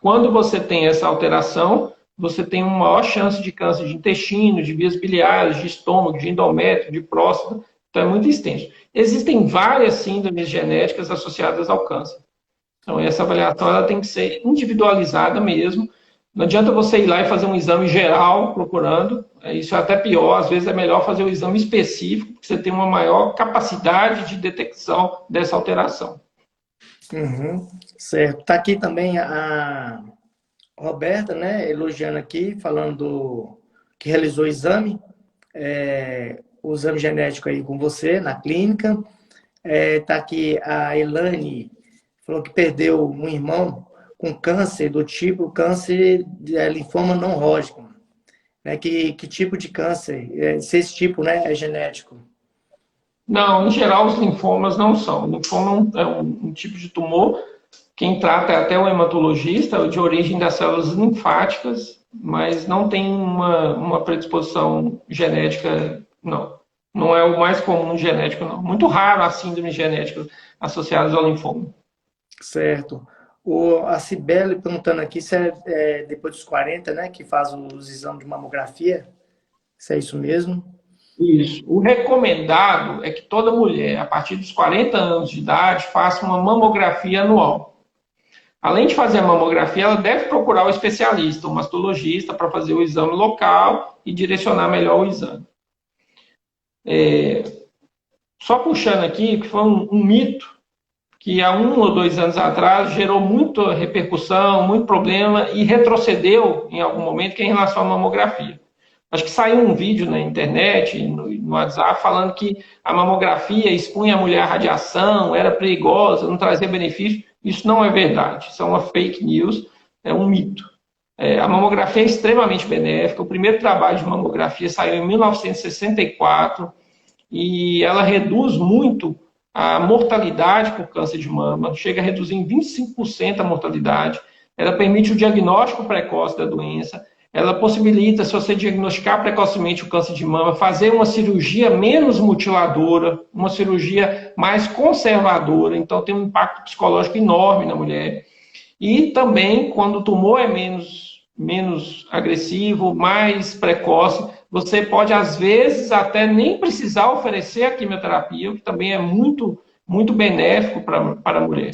quando você tem essa alteração, você tem uma maior chance de câncer de intestino, de vias biliares, de estômago, de endométrio, de próstata. Então é muito extenso. Existem várias síndromes genéticas associadas ao câncer. Então essa avaliação ela tem que ser individualizada mesmo. Não adianta você ir lá e fazer um exame geral procurando. Isso é até pior. Às vezes é melhor fazer um exame específico, porque você tem uma maior capacidade de detecção dessa alteração. Uhum, certo. Está aqui também a Roberta, né, elogiando aqui, falando que realizou o exame genético aí com você na clínica. Está aqui a Elane, falou que perdeu um irmão com câncer do tipo câncer de linfoma não Hodgkin. Né? Que tipo de câncer? Se esse tipo, né, é genético? Não, em geral os linfomas não são. O linfoma é um tipo de tumor. Quem trata é até o hematologista, de origem das células linfáticas, mas não tem uma predisposição genética, não. Não é o mais comum genético, não. Muito raro as síndromes genéticas associadas ao linfoma. Certo. A Cibele perguntando aqui se é depois dos 40, né, que faz os exames de mamografia. Se é isso mesmo? Isso. O recomendado é que toda mulher, a partir dos 40 anos de idade, faça uma mamografia anual. Além de fazer a mamografia, ela deve procurar o especialista, o mastologista, para fazer o exame local e direcionar melhor o exame. Só puxando aqui, que foi um mito que há 1 ou 2 anos atrás gerou muita repercussão, muito problema e retrocedeu em algum momento, que é em relação à mamografia. Acho que saiu um vídeo na internet, no WhatsApp, falando que a mamografia expunha a mulher à radiação, era perigosa, não trazia benefício. Isso não é verdade, isso é uma fake news, é um mito. A mamografia é extremamente benéfica. O primeiro trabalho de mamografia saiu em 1964 e ela reduz muito a mortalidade por câncer de mama, chega a reduzir em 25% a mortalidade. Ela permite o diagnóstico precoce da doença. Ela possibilita, se você diagnosticar precocemente o câncer de mama, fazer uma cirurgia menos mutiladora, uma cirurgia mais conservadora. Então, tem um impacto psicológico enorme na mulher. E também, quando o tumor é menos agressivo, mais precoce, você pode, às vezes, até nem precisar oferecer a quimioterapia, o que também é muito, muito benéfico para a mulher.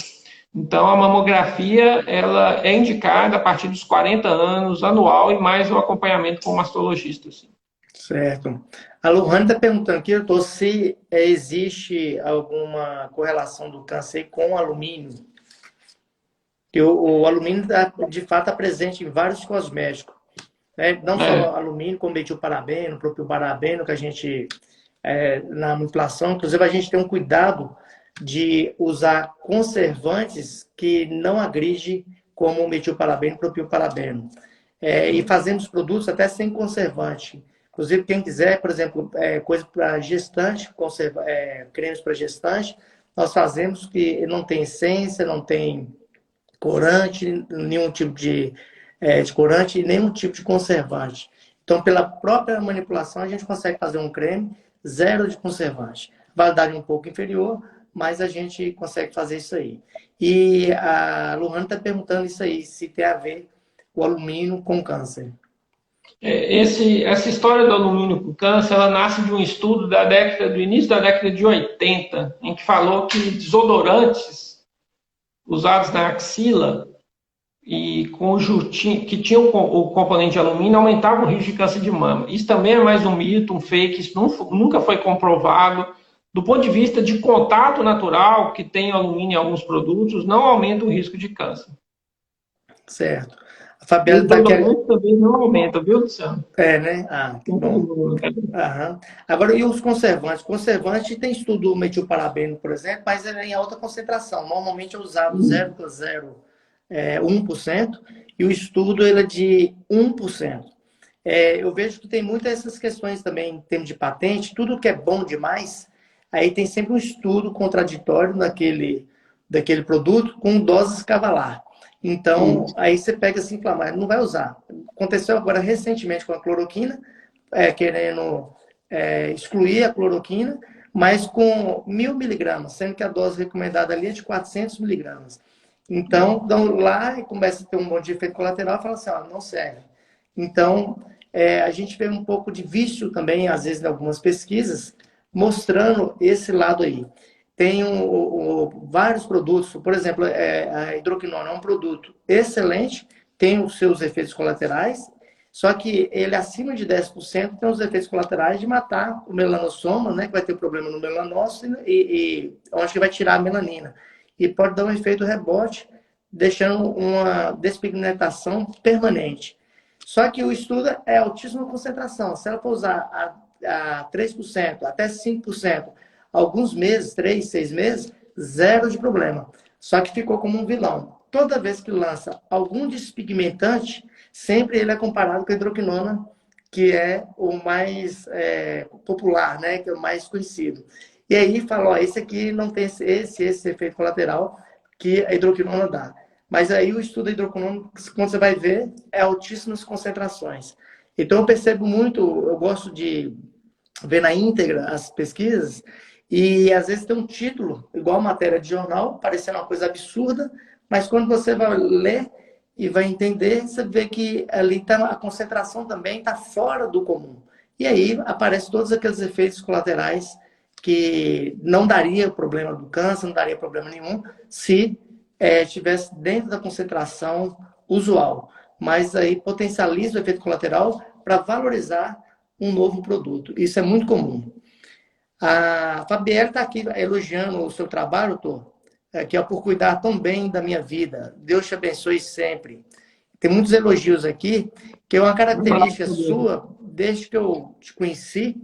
Então, a mamografia ela é indicada a partir dos 40 anos, anual, e mais o acompanhamento com o mastologista. Assim. Certo. A Lohane está perguntando aqui, doutor, se existe alguma correlação do câncer com o alumínio. Que o alumínio, de fato, está presente em vários cosméticos. Né? Não só alumínio, como metilparabeno, propilparabeno, que a gente, na manipulação, inclusive a gente tem um cuidado de usar conservantes que não agride como o metilparabeno e propilparabeno. E fazendo os produtos até sem conservante. Inclusive, quem quiser, por exemplo, coisa para gestante, cremes para gestante, nós fazemos que não tem essência, não tem corante, nenhum tipo de corante e nenhum tipo de conservante. Então, pela própria manipulação, a gente consegue fazer um creme zero de conservante. Validade um pouco inferior, mas a gente consegue fazer isso aí. E a Lohane está perguntando isso aí, se tem a ver o alumínio com câncer. Essa história do alumínio com câncer, ela nasce de um estudo do início da década de 80, em que falou que desodorantes usados na axila e que tinham o componente de alumínio aumentavam o risco de câncer de mama. Isso também é mais um mito, um fake, isso nunca foi comprovado. Do ponto de vista de contato natural, que tem alumínio em alguns produtos, não aumenta o risco de câncer. Certo. A Fabiana está aqui. Também não aumenta, viu, Luciano? Né? Que bom. Uhum. Agora, e os conservantes? Conservante tem estudo metilparabeno, por exemplo, mas ele é em alta concentração. Normalmente é usado 0,01%, e o estudo ele é de 1%. Eu vejo que tem muitas essas questões também em termos de patente. Tudo que é bom demais, aí tem sempre um estudo contraditório daquele produto com doses cavalar. Então, aí você pega assim e fala, mas não vai usar. Aconteceu agora recentemente com a cloroquina, querendo excluir a cloroquina, mas com 1.000 miligramas, sendo que a dose recomendada ali é de 400 miligramas. Então, dão lá e começa a ter um monte de efeito colateral e fala assim, ó, não serve. Então, a gente vê um pouco de vício também, às vezes, em algumas pesquisas, mostrando esse lado aí. Tem vários produtos, por exemplo, a hidroquinona é um produto excelente, tem os seus efeitos colaterais, só que ele acima de 10% tem os efeitos colaterais de matar o melanossoma, né, que vai ter problema no melanócito e onde que vai tirar a melanina. E pode dar um efeito rebote, deixando uma despigmentação permanente. Só que o estudo é altíssima concentração. Se ela for usar a 3%, até 5%, alguns meses, 3, 6 meses, zero de problema. Só que ficou como um vilão. Toda vez que lança algum despigmentante, sempre ele é comparado com a hidroquinona, que é o mais popular, né? Que é o mais conhecido. E aí fala, ó, esse aqui não tem esse efeito colateral que a hidroquinona dá. Mas aí o estudo da hidroquinona, quando você vai ver, é altíssimas concentrações. Então eu percebo muito, eu gosto de ver na íntegra as pesquisas, e às vezes tem um título, igual matéria de jornal, parecendo uma coisa absurda, mas quando você vai ler e vai entender, você vê que ali tá, a concentração também está fora do comum. E aí aparecem todos aqueles efeitos colaterais que não daria problema do câncer, não daria problema nenhum, se estivesse dentro da concentração usual. Mas aí potencializa o efeito colateral para valorizar um novo produto. Isso é muito comum. A Fabielle está aqui elogiando o seu trabalho, doutor, que é por cuidar tão bem da minha vida. Deus te abençoe sempre. Tem muitos elogios aqui, que é uma característica sua, desde que eu te conheci,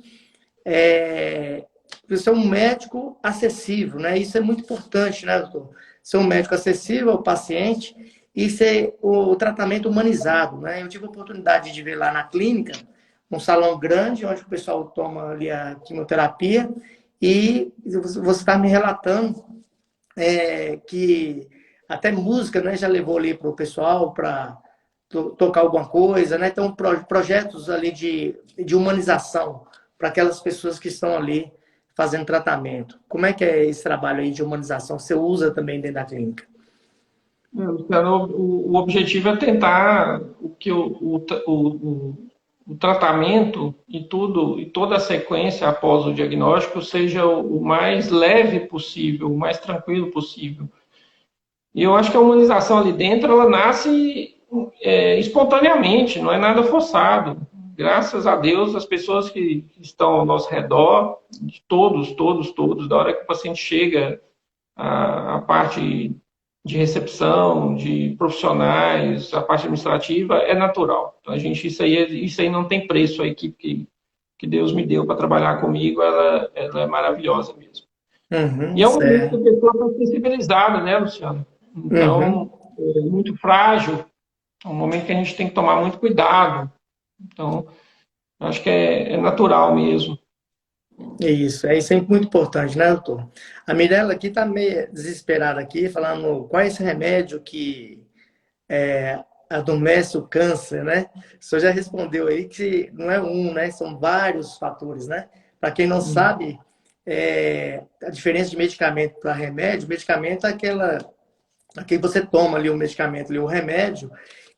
você é um médico acessível, né? Isso é muito importante, né, doutor? Ser um médico acessível ao paciente e ser o tratamento humanizado, né? Eu tive a oportunidade de ver lá na clínica, um salão grande, onde o pessoal toma ali a quimioterapia, e você está me relatando que até música, né, já levou ali para o pessoal para tocar alguma coisa, né? Então, projetos ali de humanização para aquelas pessoas que estão ali fazendo tratamento. Como é que é esse trabalho aí de humanização? Você usa também dentro da clínica? Luciano, o objetivo é tentar que o tratamento e tudo, e toda a sequência após o diagnóstico seja o mais leve possível, o mais tranquilo possível. E eu acho que a humanização ali dentro, ela nasce espontaneamente, não é nada forçado. Graças a Deus, as pessoas que estão ao nosso redor, de todos, da hora que o paciente chega, a parte de recepção, de profissionais, a parte administrativa, é natural. Então, isso aí não tem preço. A equipe que Deus me deu para trabalhar comigo, ela é maravilhosa mesmo. E é um momento que a pessoa está sensibilizada, né, Luciano? Então, é muito frágil. É um momento que a gente tem que tomar muito cuidado. Então, acho que é natural mesmo. Isso é muito importante, né, doutor? A Mirella aqui está meio desesperada aqui, falando qual é esse remédio que adormece o câncer, né? O senhor já respondeu aí que não é um, né? São vários fatores, né? Para quem não sabe, a diferença de medicamento para remédio, medicamento é aquele você toma ali o medicamento, ali, o remédio,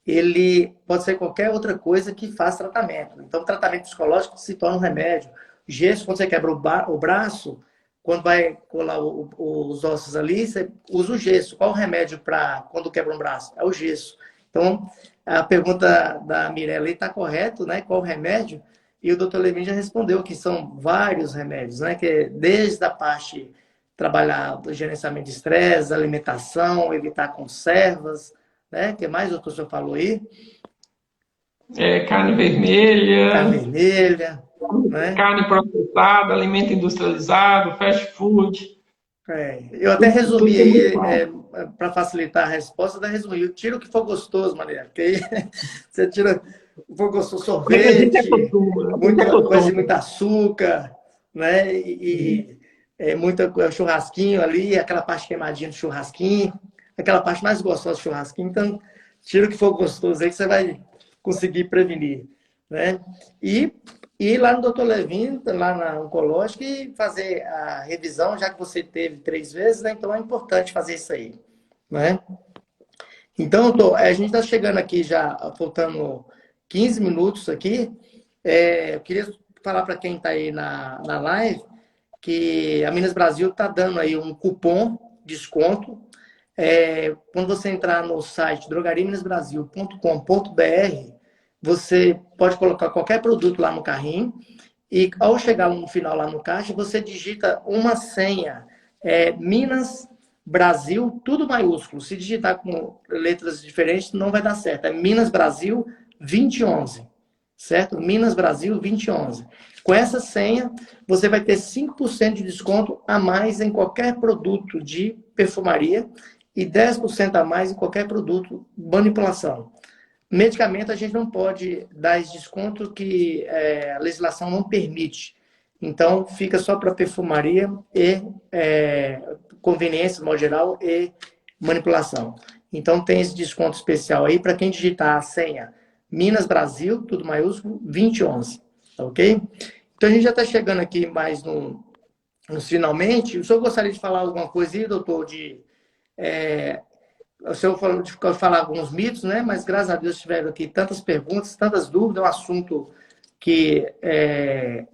ele pode ser qualquer outra coisa que faz tratamento. Então, o tratamento psicológico se torna um remédio. Gesso, quando você quebra o braço, quando vai colar os ossos ali, você usa o gesso. Qual o remédio para quando quebra um braço? É o gesso. Então, a pergunta da Mirella está correta, né? Qual o remédio? E o Dr. Levin já respondeu que são vários remédios, né? Que é desde a parte trabalhar do gerenciamento de estresse, alimentação, evitar conservas, né? O que mais o senhor falou aí? Carne vermelha. Carne vermelha. Né? Carne processada, alimento industrializado, fast food. Eu até resumi aí, para facilitar a resposta, eu resumi. Tira o que for gostoso, Maria. Porque aí você tira o que for gostoso, sorvete, muita coisa, muito açúcar, né? E muito churrasquinho ali, aquela parte queimadinha do churrasquinho, aquela parte mais gostosa do churrasquinho. Então, tira o que for gostoso aí que você vai conseguir prevenir, né? E ir lá no Dr. Levin, lá na oncológica, e fazer a revisão, já que você teve 3 vezes, né? Então é importante fazer isso aí, né? Então, a gente está chegando aqui já, faltando 15 minutos aqui. Eu queria falar para quem está aí na live que a Minas Brasil está dando aí um cupom desconto. Quando você entrar no site drogariaminasbrasil.com.br, você pode colocar qualquer produto lá no carrinho e ao chegar no final lá no caixa, você digita uma senha, Minas Brasil, tudo maiúsculo. Se digitar com letras diferentes, não vai dar certo. É Minas Brasil 2011, certo? Minas Brasil 2011. Com essa senha, você vai ter 5% de desconto a mais em qualquer produto de perfumaria e 10% a mais em qualquer produto de manipulação. Medicamento, a gente não pode dar esse desconto que a legislação não permite. Então, fica só para perfumaria e conveniência, no modo geral, e manipulação. Então, tem esse desconto especial aí para quem digitar a senha Minas Brasil, tudo maiúsculo, 2011. Ok? Então, a gente já está chegando aqui mais nos finalmente. O senhor gostaria de falar alguma coisa aí, doutor, o senhor falou de falar alguns mitos, né? Mas graças a Deus tiveram aqui tantas perguntas, tantas dúvidas, é um assunto que é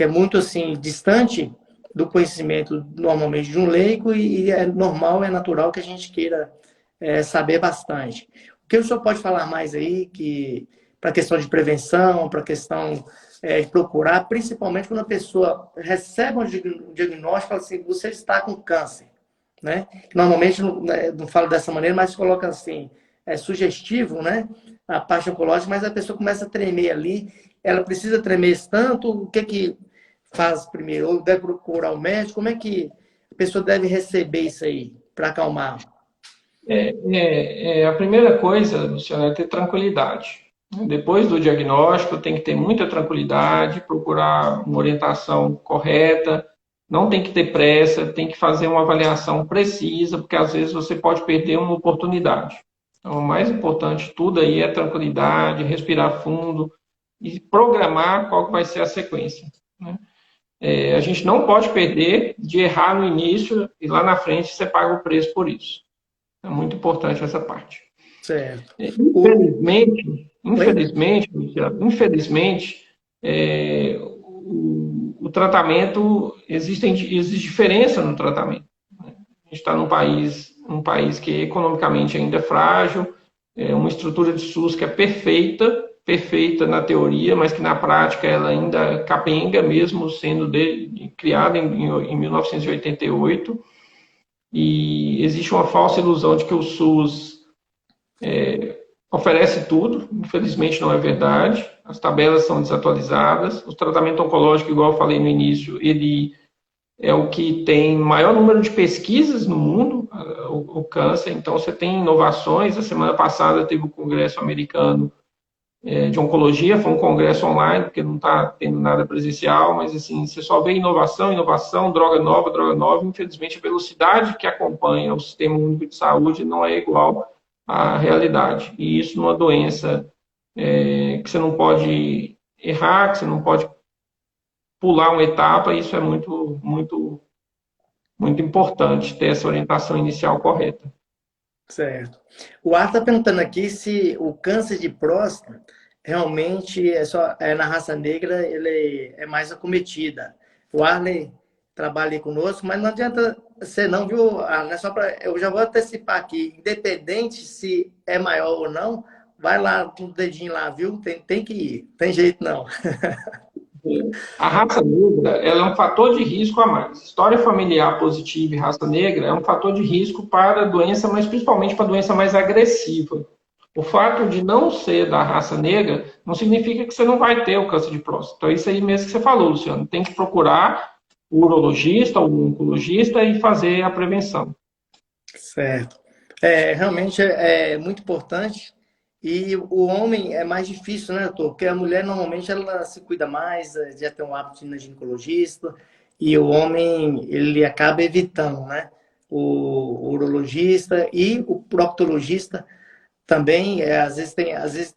muito assim distante do conhecimento normalmente de um leigo e é normal, é natural que a gente queira saber bastante. O que o senhor pode falar mais aí que para a questão de prevenção, para a questão de procurar, principalmente quando a pessoa recebe um diagnóstico e fala assim, você está com câncer, né? Normalmente não falo dessa maneira, mas coloca assim, sugestivo, né? A parte oncológica, mas a pessoa começa a tremer ali, ela precisa tremer esse tanto, o que faz primeiro? Ou deve procurar o médico? Como é que a pessoa deve receber isso aí para acalmar? A primeira coisa, Luciano, é ter tranquilidade. Depois do diagnóstico, tem que ter muita tranquilidade, procurar uma orientação correta, não tem que ter pressa, tem que fazer uma avaliação precisa, porque às vezes você pode perder uma oportunidade. Então, o mais importante de tudo aí é tranquilidade, respirar fundo e programar qual que vai ser a sequência, né? A gente não pode perder de errar no início e lá na frente você paga o preço por isso. É muito importante essa parte. Certo. Infelizmente, o tratamento, existe diferença no tratamento. A gente está num país que economicamente ainda é frágil, uma estrutura de SUS que é perfeita na teoria, mas que na prática ela ainda capenga, mesmo sendo criada em 1988. E existe uma falsa ilusão de que o SUS oferece tudo. Infelizmente não é verdade. As tabelas são desatualizadas. O tratamento oncológico, igual eu falei no início, ele é o que tem maior número de pesquisas no mundo, o câncer. Então você tem inovações. A semana passada teve o Congresso Americano de Oncologia, foi um congresso online, porque não está tendo nada presencial, mas assim, você só vê inovação, droga nova. Infelizmente, a velocidade que acompanha o Sistema Único de Saúde não é igual à realidade. E isso numa doença que você não pode errar, que você não pode pular uma etapa, isso é muito, muito, muito importante, ter essa orientação inicial correta. Certo. O Ar está perguntando aqui se o câncer de próstata realmente na raça negra ele é mais acometida. O Arley trabalha aí conosco, mas não adianta ser não, viu, Arley? Eu já vou antecipar aqui, independente se é maior ou não, vai lá com o dedinho lá, viu? Tem que ir, tem jeito não. A raça negra ela é um fator de risco a mais. História familiar positiva e raça negra é um fator de risco para a doença, mas principalmente para a doença mais agressiva. O fato de não ser da raça negra não significa que você não vai ter o câncer de próstata. Então, é isso aí mesmo que você falou, Luciano. Tem que procurar o urologista ou o oncologista e fazer a prevenção. Certo. Realmente é muito importante. E o homem é mais difícil, né, doutor? Porque a mulher, normalmente, ela se cuida mais, já tem um hábito de ir na ginecologista. e o homem ele acaba evitando, né? O urologista e o proctologista também, às vezes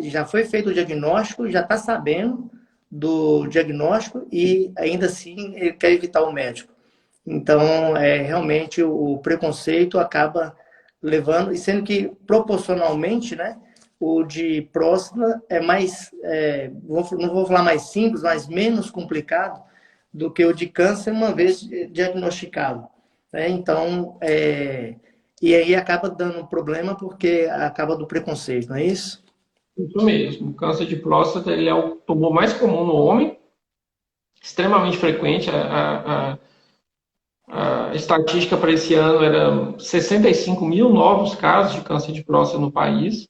já foi feito o diagnóstico, já está sabendo do diagnóstico e ainda assim ele quer evitar o médico. Então, realmente o preconceito acaba levando, e sendo que proporcionalmente, né, o de próstata é mais, não vou falar mais simples, mas menos complicado do que o de câncer uma vez diagnosticado. Né? Então, e aí acaba dando um problema porque acaba do preconceito, não é isso? Isso mesmo. O câncer de próstata ele é o tumor mais comum no homem, extremamente frequente. A estatística para esse ano era 65 mil novos casos de câncer de próstata no país.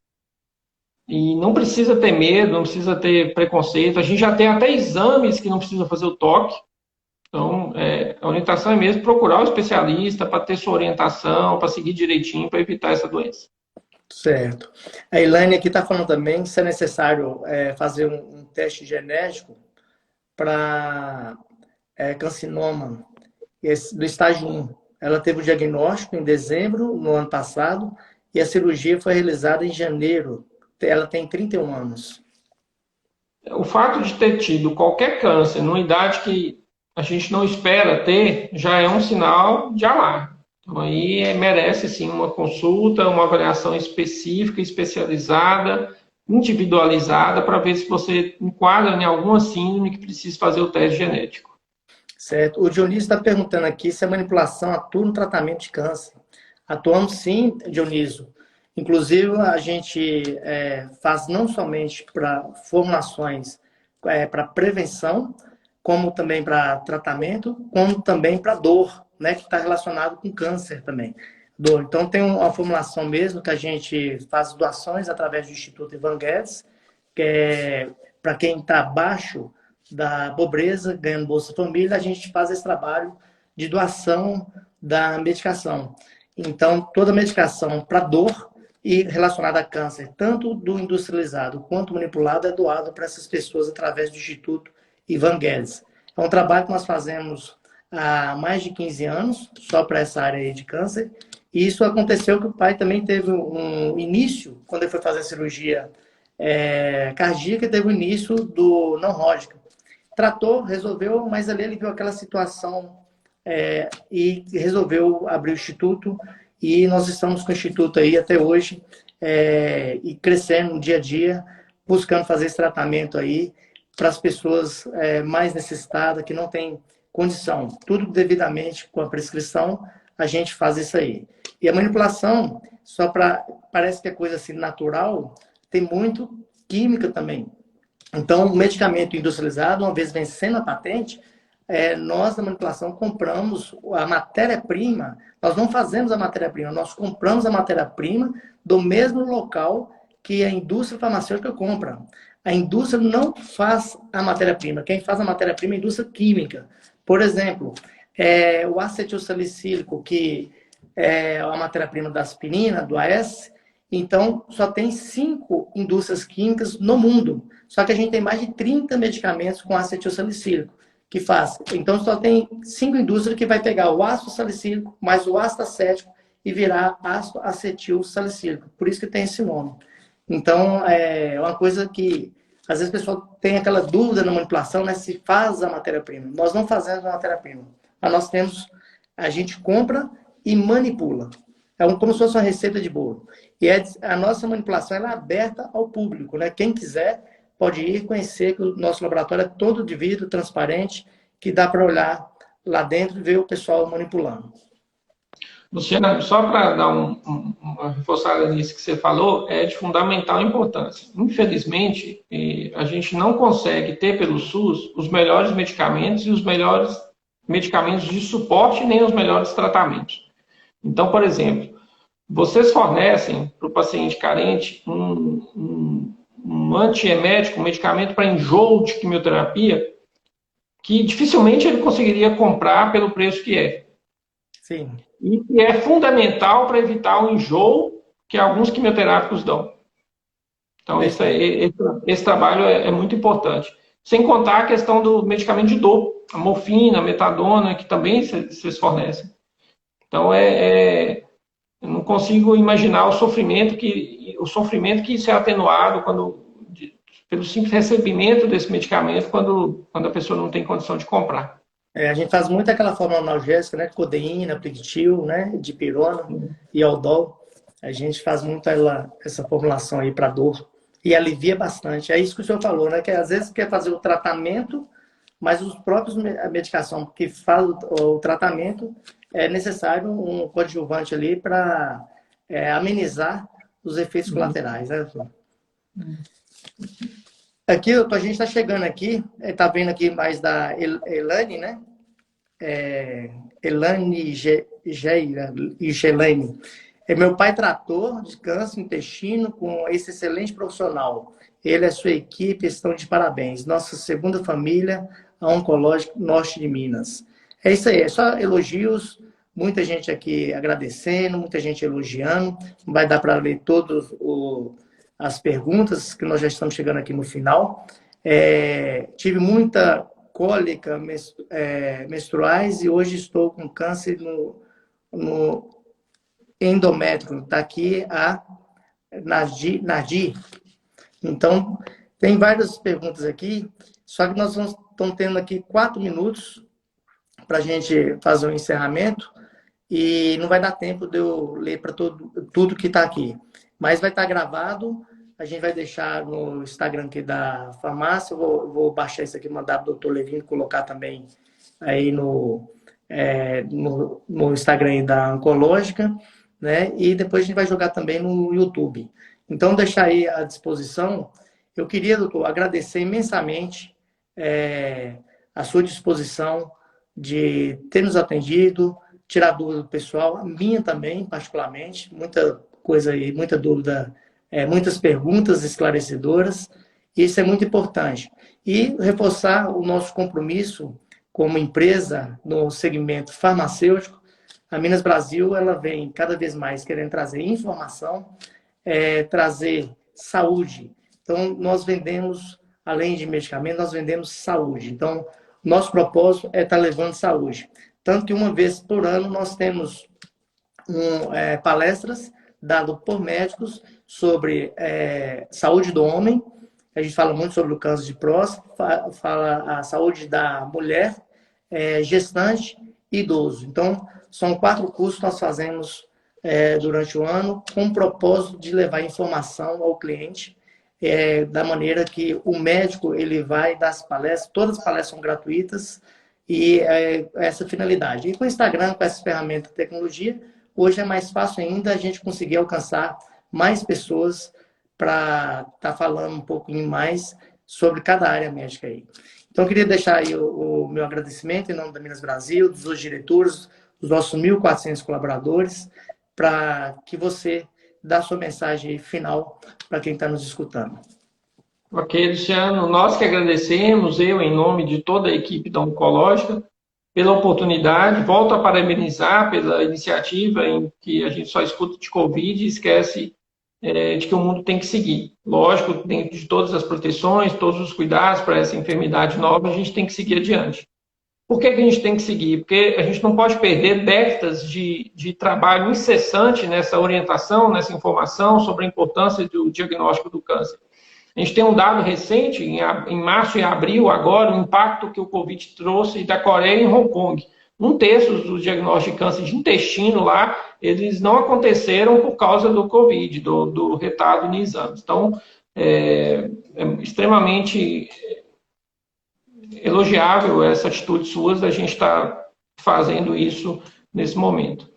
E não precisa ter medo, não precisa ter preconceito. A gente já tem até exames que não precisa fazer o toque. Então, a orientação é mesmo procurar o especialista para ter sua orientação, para seguir direitinho, para evitar essa doença. Certo. A Elaine aqui está falando também se é necessário fazer um teste genético para carcinoma do estágio 1. Ela teve o diagnóstico em dezembro, no ano passado, e a cirurgia foi realizada em janeiro. Ela tem 31 anos. O fato de ter tido qualquer câncer numa idade que a gente não espera ter, já é um sinal de alarme. Então, aí merece, sim, uma consulta, uma avaliação específica, especializada, individualizada, para ver se você enquadra em alguma síndrome que precisa fazer o teste genético. Certo. O Dionísio está perguntando aqui se a manipulação atua no tratamento de câncer. Atuamos sim, Dionísio. Inclusive, a gente faz não somente para formulações para prevenção, como também para tratamento, como também para dor, né, que está relacionado com câncer também. Dor. Então, tem uma formulação mesmo que a gente faz doações através do Instituto Ivan Guedes, que é para quem está abaixo da pobreza, ganhando Bolsa Família, a gente faz esse trabalho de doação da medicação. Então, toda medicação para dor e relacionada a câncer, tanto do industrializado quanto manipulado, é doado para essas pessoas através do Instituto Ivan Guedes. É um trabalho que nós fazemos há mais de 15 anos, só para essa área aí de câncer, e isso aconteceu que o pai também teve um início, quando ele foi fazer a cirurgia cardíaca, teve o início do não Hodgkin. Tratou, resolveu, mas ali ele viu aquela situação e resolveu abrir o Instituto, e nós estamos com o Instituto aí até hoje, e crescendo dia a dia, buscando fazer esse tratamento aí para as pessoas mais necessitadas, que não têm condição. Tudo devidamente com a prescrição, a gente faz isso aí. E a manipulação, só para, parece que é coisa assim natural, tem muito química também. Então, o medicamento industrializado, uma vez vencendo a patente, nós, da manipulação, compramos a matéria-prima. Nós não fazemos a matéria-prima, nós compramos a matéria-prima do mesmo local que a indústria farmacêutica compra. A indústria não faz a matéria-prima. Quem faz a matéria-prima é a indústria química. Por exemplo, o acetilsalicílico, que é a matéria-prima da aspirina, do AS, então só tem 5 indústrias químicas no mundo. Só que a gente tem mais de 30 medicamentos com acetilsalicílico que faz. Então só tem 5 indústrias que vai pegar o ácido salicílico mais o ácido acético e virar ácido acetilsalicílico. Por isso que tem esse nome. Então é uma coisa que às vezes o pessoal tem aquela dúvida na manipulação, né, se faz a matéria-prima. Nós não fazemos a matéria-prima. A gente compra e manipula. Como se fosse uma receita de bolo. E a nossa manipulação ela é aberta ao público, né? Quem quiser pode ir conhecer que o nosso laboratório é todo de vidro, transparente, que dá para olhar lá dentro e ver o pessoal manipulando. Luciana, só para dar uma reforçada nisso que você falou, é de fundamental importância. Infelizmente, a gente não consegue ter pelo SUS os melhores medicamentos e os melhores medicamentos de suporte, nem os melhores tratamentos. Então, por exemplo, vocês fornecem para o paciente carente um antiemético, um medicamento para enjoo de quimioterapia, que dificilmente ele conseguiria comprar pelo preço que é. Sim. E que é fundamental para evitar o enjoo que alguns quimioterápicos dão. Então, esse trabalho é muito importante. sem contar a questão do medicamento de dor, a morfina, a metadona, que também vocês fornecem. Então, eu não consigo imaginar o sofrimento que isso é atenuado pelo simples recebimento desse medicamento quando a pessoa não tem condição de comprar. A gente faz muito aquela fórmula analgésica, né? Codeína, Pliquetil, né? Dipirona e Aldol. A gente faz muito essa formulação aí para dor e alivia bastante. É isso que o senhor falou, né? Que às vezes quer fazer o tratamento, mas os próprios a medicação que faz o tratamento é necessário um coadjuvante ali para amenizar os efeitos colaterais, né, doutor? Aqui, a gente está chegando aqui, está vendo aqui mais da Elane, né? Elane e Gelane. Meu pai tratou de câncer no intestino com esse excelente profissional. Ele e a sua equipe estão de parabéns. Nossa segunda família, a Oncológica Norte de Minas. É isso aí, é só elogios. Muita gente aqui agradecendo, muita gente elogiando. Não vai dar para ler todas as perguntas, que nós já estamos chegando aqui no final. Tive muita cólica menstruais e hoje estou com câncer no endométrio. Está aqui a Nadir. Então, tem várias perguntas aqui, só que nós estamos tendo aqui 4 minutos para a gente fazer o encerramento e não vai dar tempo de eu ler para tudo que está aqui. Mas vai estar gravado, a gente vai deixar no Instagram aqui da farmácia, vou baixar isso aqui, mandar para o Dr. Levino colocar também aí no Instagram da Oncológica, né? E depois a gente vai jogar também no YouTube. Então, deixar aí à disposição. Eu queria, doutor, agradecer imensamente a sua disposição de ter nos atendido, tirar dúvida do pessoal, a minha também, particularmente, muita coisa aí, muita dúvida, muitas perguntas esclarecedoras, isso é muito importante. E reforçar o nosso compromisso como empresa no segmento farmacêutico. A Minas Brasil, ela vem cada vez mais querendo trazer informação, trazer saúde. Então, nós vendemos, além de medicamento, nós vendemos saúde. Então, nosso propósito é estar levando saúde. Tanto que uma vez por ano nós temos palestras dadas por médicos sobre saúde do homem. A gente fala muito sobre o câncer de próstata, fala a saúde da mulher, gestante e idoso. Então, são 4 cursos que nós fazemos durante o ano com o propósito de levar informação ao cliente da maneira que o médico ele vai dar as palestras, todas as palestras são gratuitas e essa finalidade. E com o Instagram, com essa ferramenta de tecnologia, hoje é mais fácil ainda a gente conseguir alcançar mais pessoas para estar falando um pouquinho mais sobre cada área médica aí. Então, eu queria deixar aí o meu agradecimento em nome da Minas Brasil, dos seus diretores, dos nossos 1.400 colaboradores, para que você dê a sua mensagem final para quem está nos escutando. Ok, Luciano, nós que agradecemos, eu em nome de toda a equipe da Oncológica, pela oportunidade, volto a parabenizar pela iniciativa em que a gente só escuta de Covid e esquece de que o mundo tem que seguir. Lógico, dentro de todas as proteções, todos os cuidados para essa enfermidade nova, a gente tem que seguir adiante. Por que a gente tem que seguir? Porque a gente não pode perder décadas de trabalho incessante nessa orientação, nessa informação sobre a importância do diagnóstico do câncer. A gente tem um dado recente, em março e abril, agora, o impacto que o Covid trouxe da Coreia em Hong Kong. 1/3 dos diagnósticos de câncer de intestino lá, eles não aconteceram por causa do Covid, do retardo em exames. Então, é extremamente elogiável essa atitude sua da gente estar fazendo isso nesse momento.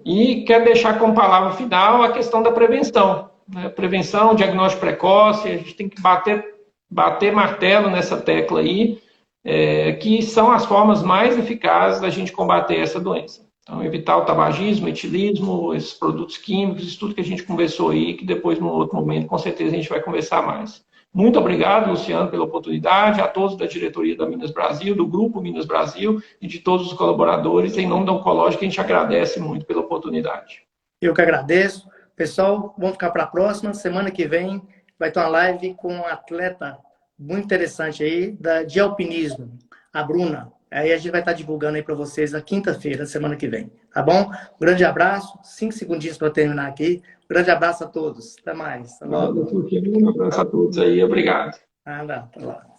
E quero deixar como palavra final a questão da prevenção. Né? Prevenção, diagnóstico precoce, a gente tem que bater martelo nessa tecla aí, que são as formas mais eficazes da gente combater essa doença. Então, evitar o tabagismo, etilismo, esses produtos químicos, isso tudo que a gente conversou aí, que depois, num outro momento, com certeza a gente vai conversar mais. Muito obrigado, Luciano, pela oportunidade, a todos da diretoria da Minas Brasil, do Grupo Minas Brasil e de todos os colaboradores. Em nome da Oncológica, a gente agradece muito pela oportunidade. Eu que agradeço. Pessoal, vamos ficar para a próxima. Semana que vem vai ter uma live com um atleta muito interessante aí de alpinismo, a Bruna. Aí a gente vai estar divulgando aí para vocês na quinta-feira, semana que vem. Tá bom? Um grande abraço. 5 segundinhos para terminar aqui. Um grande abraço a todos. Até mais. Até logo. Um abraço a todos aí, obrigado. Nada, até lá.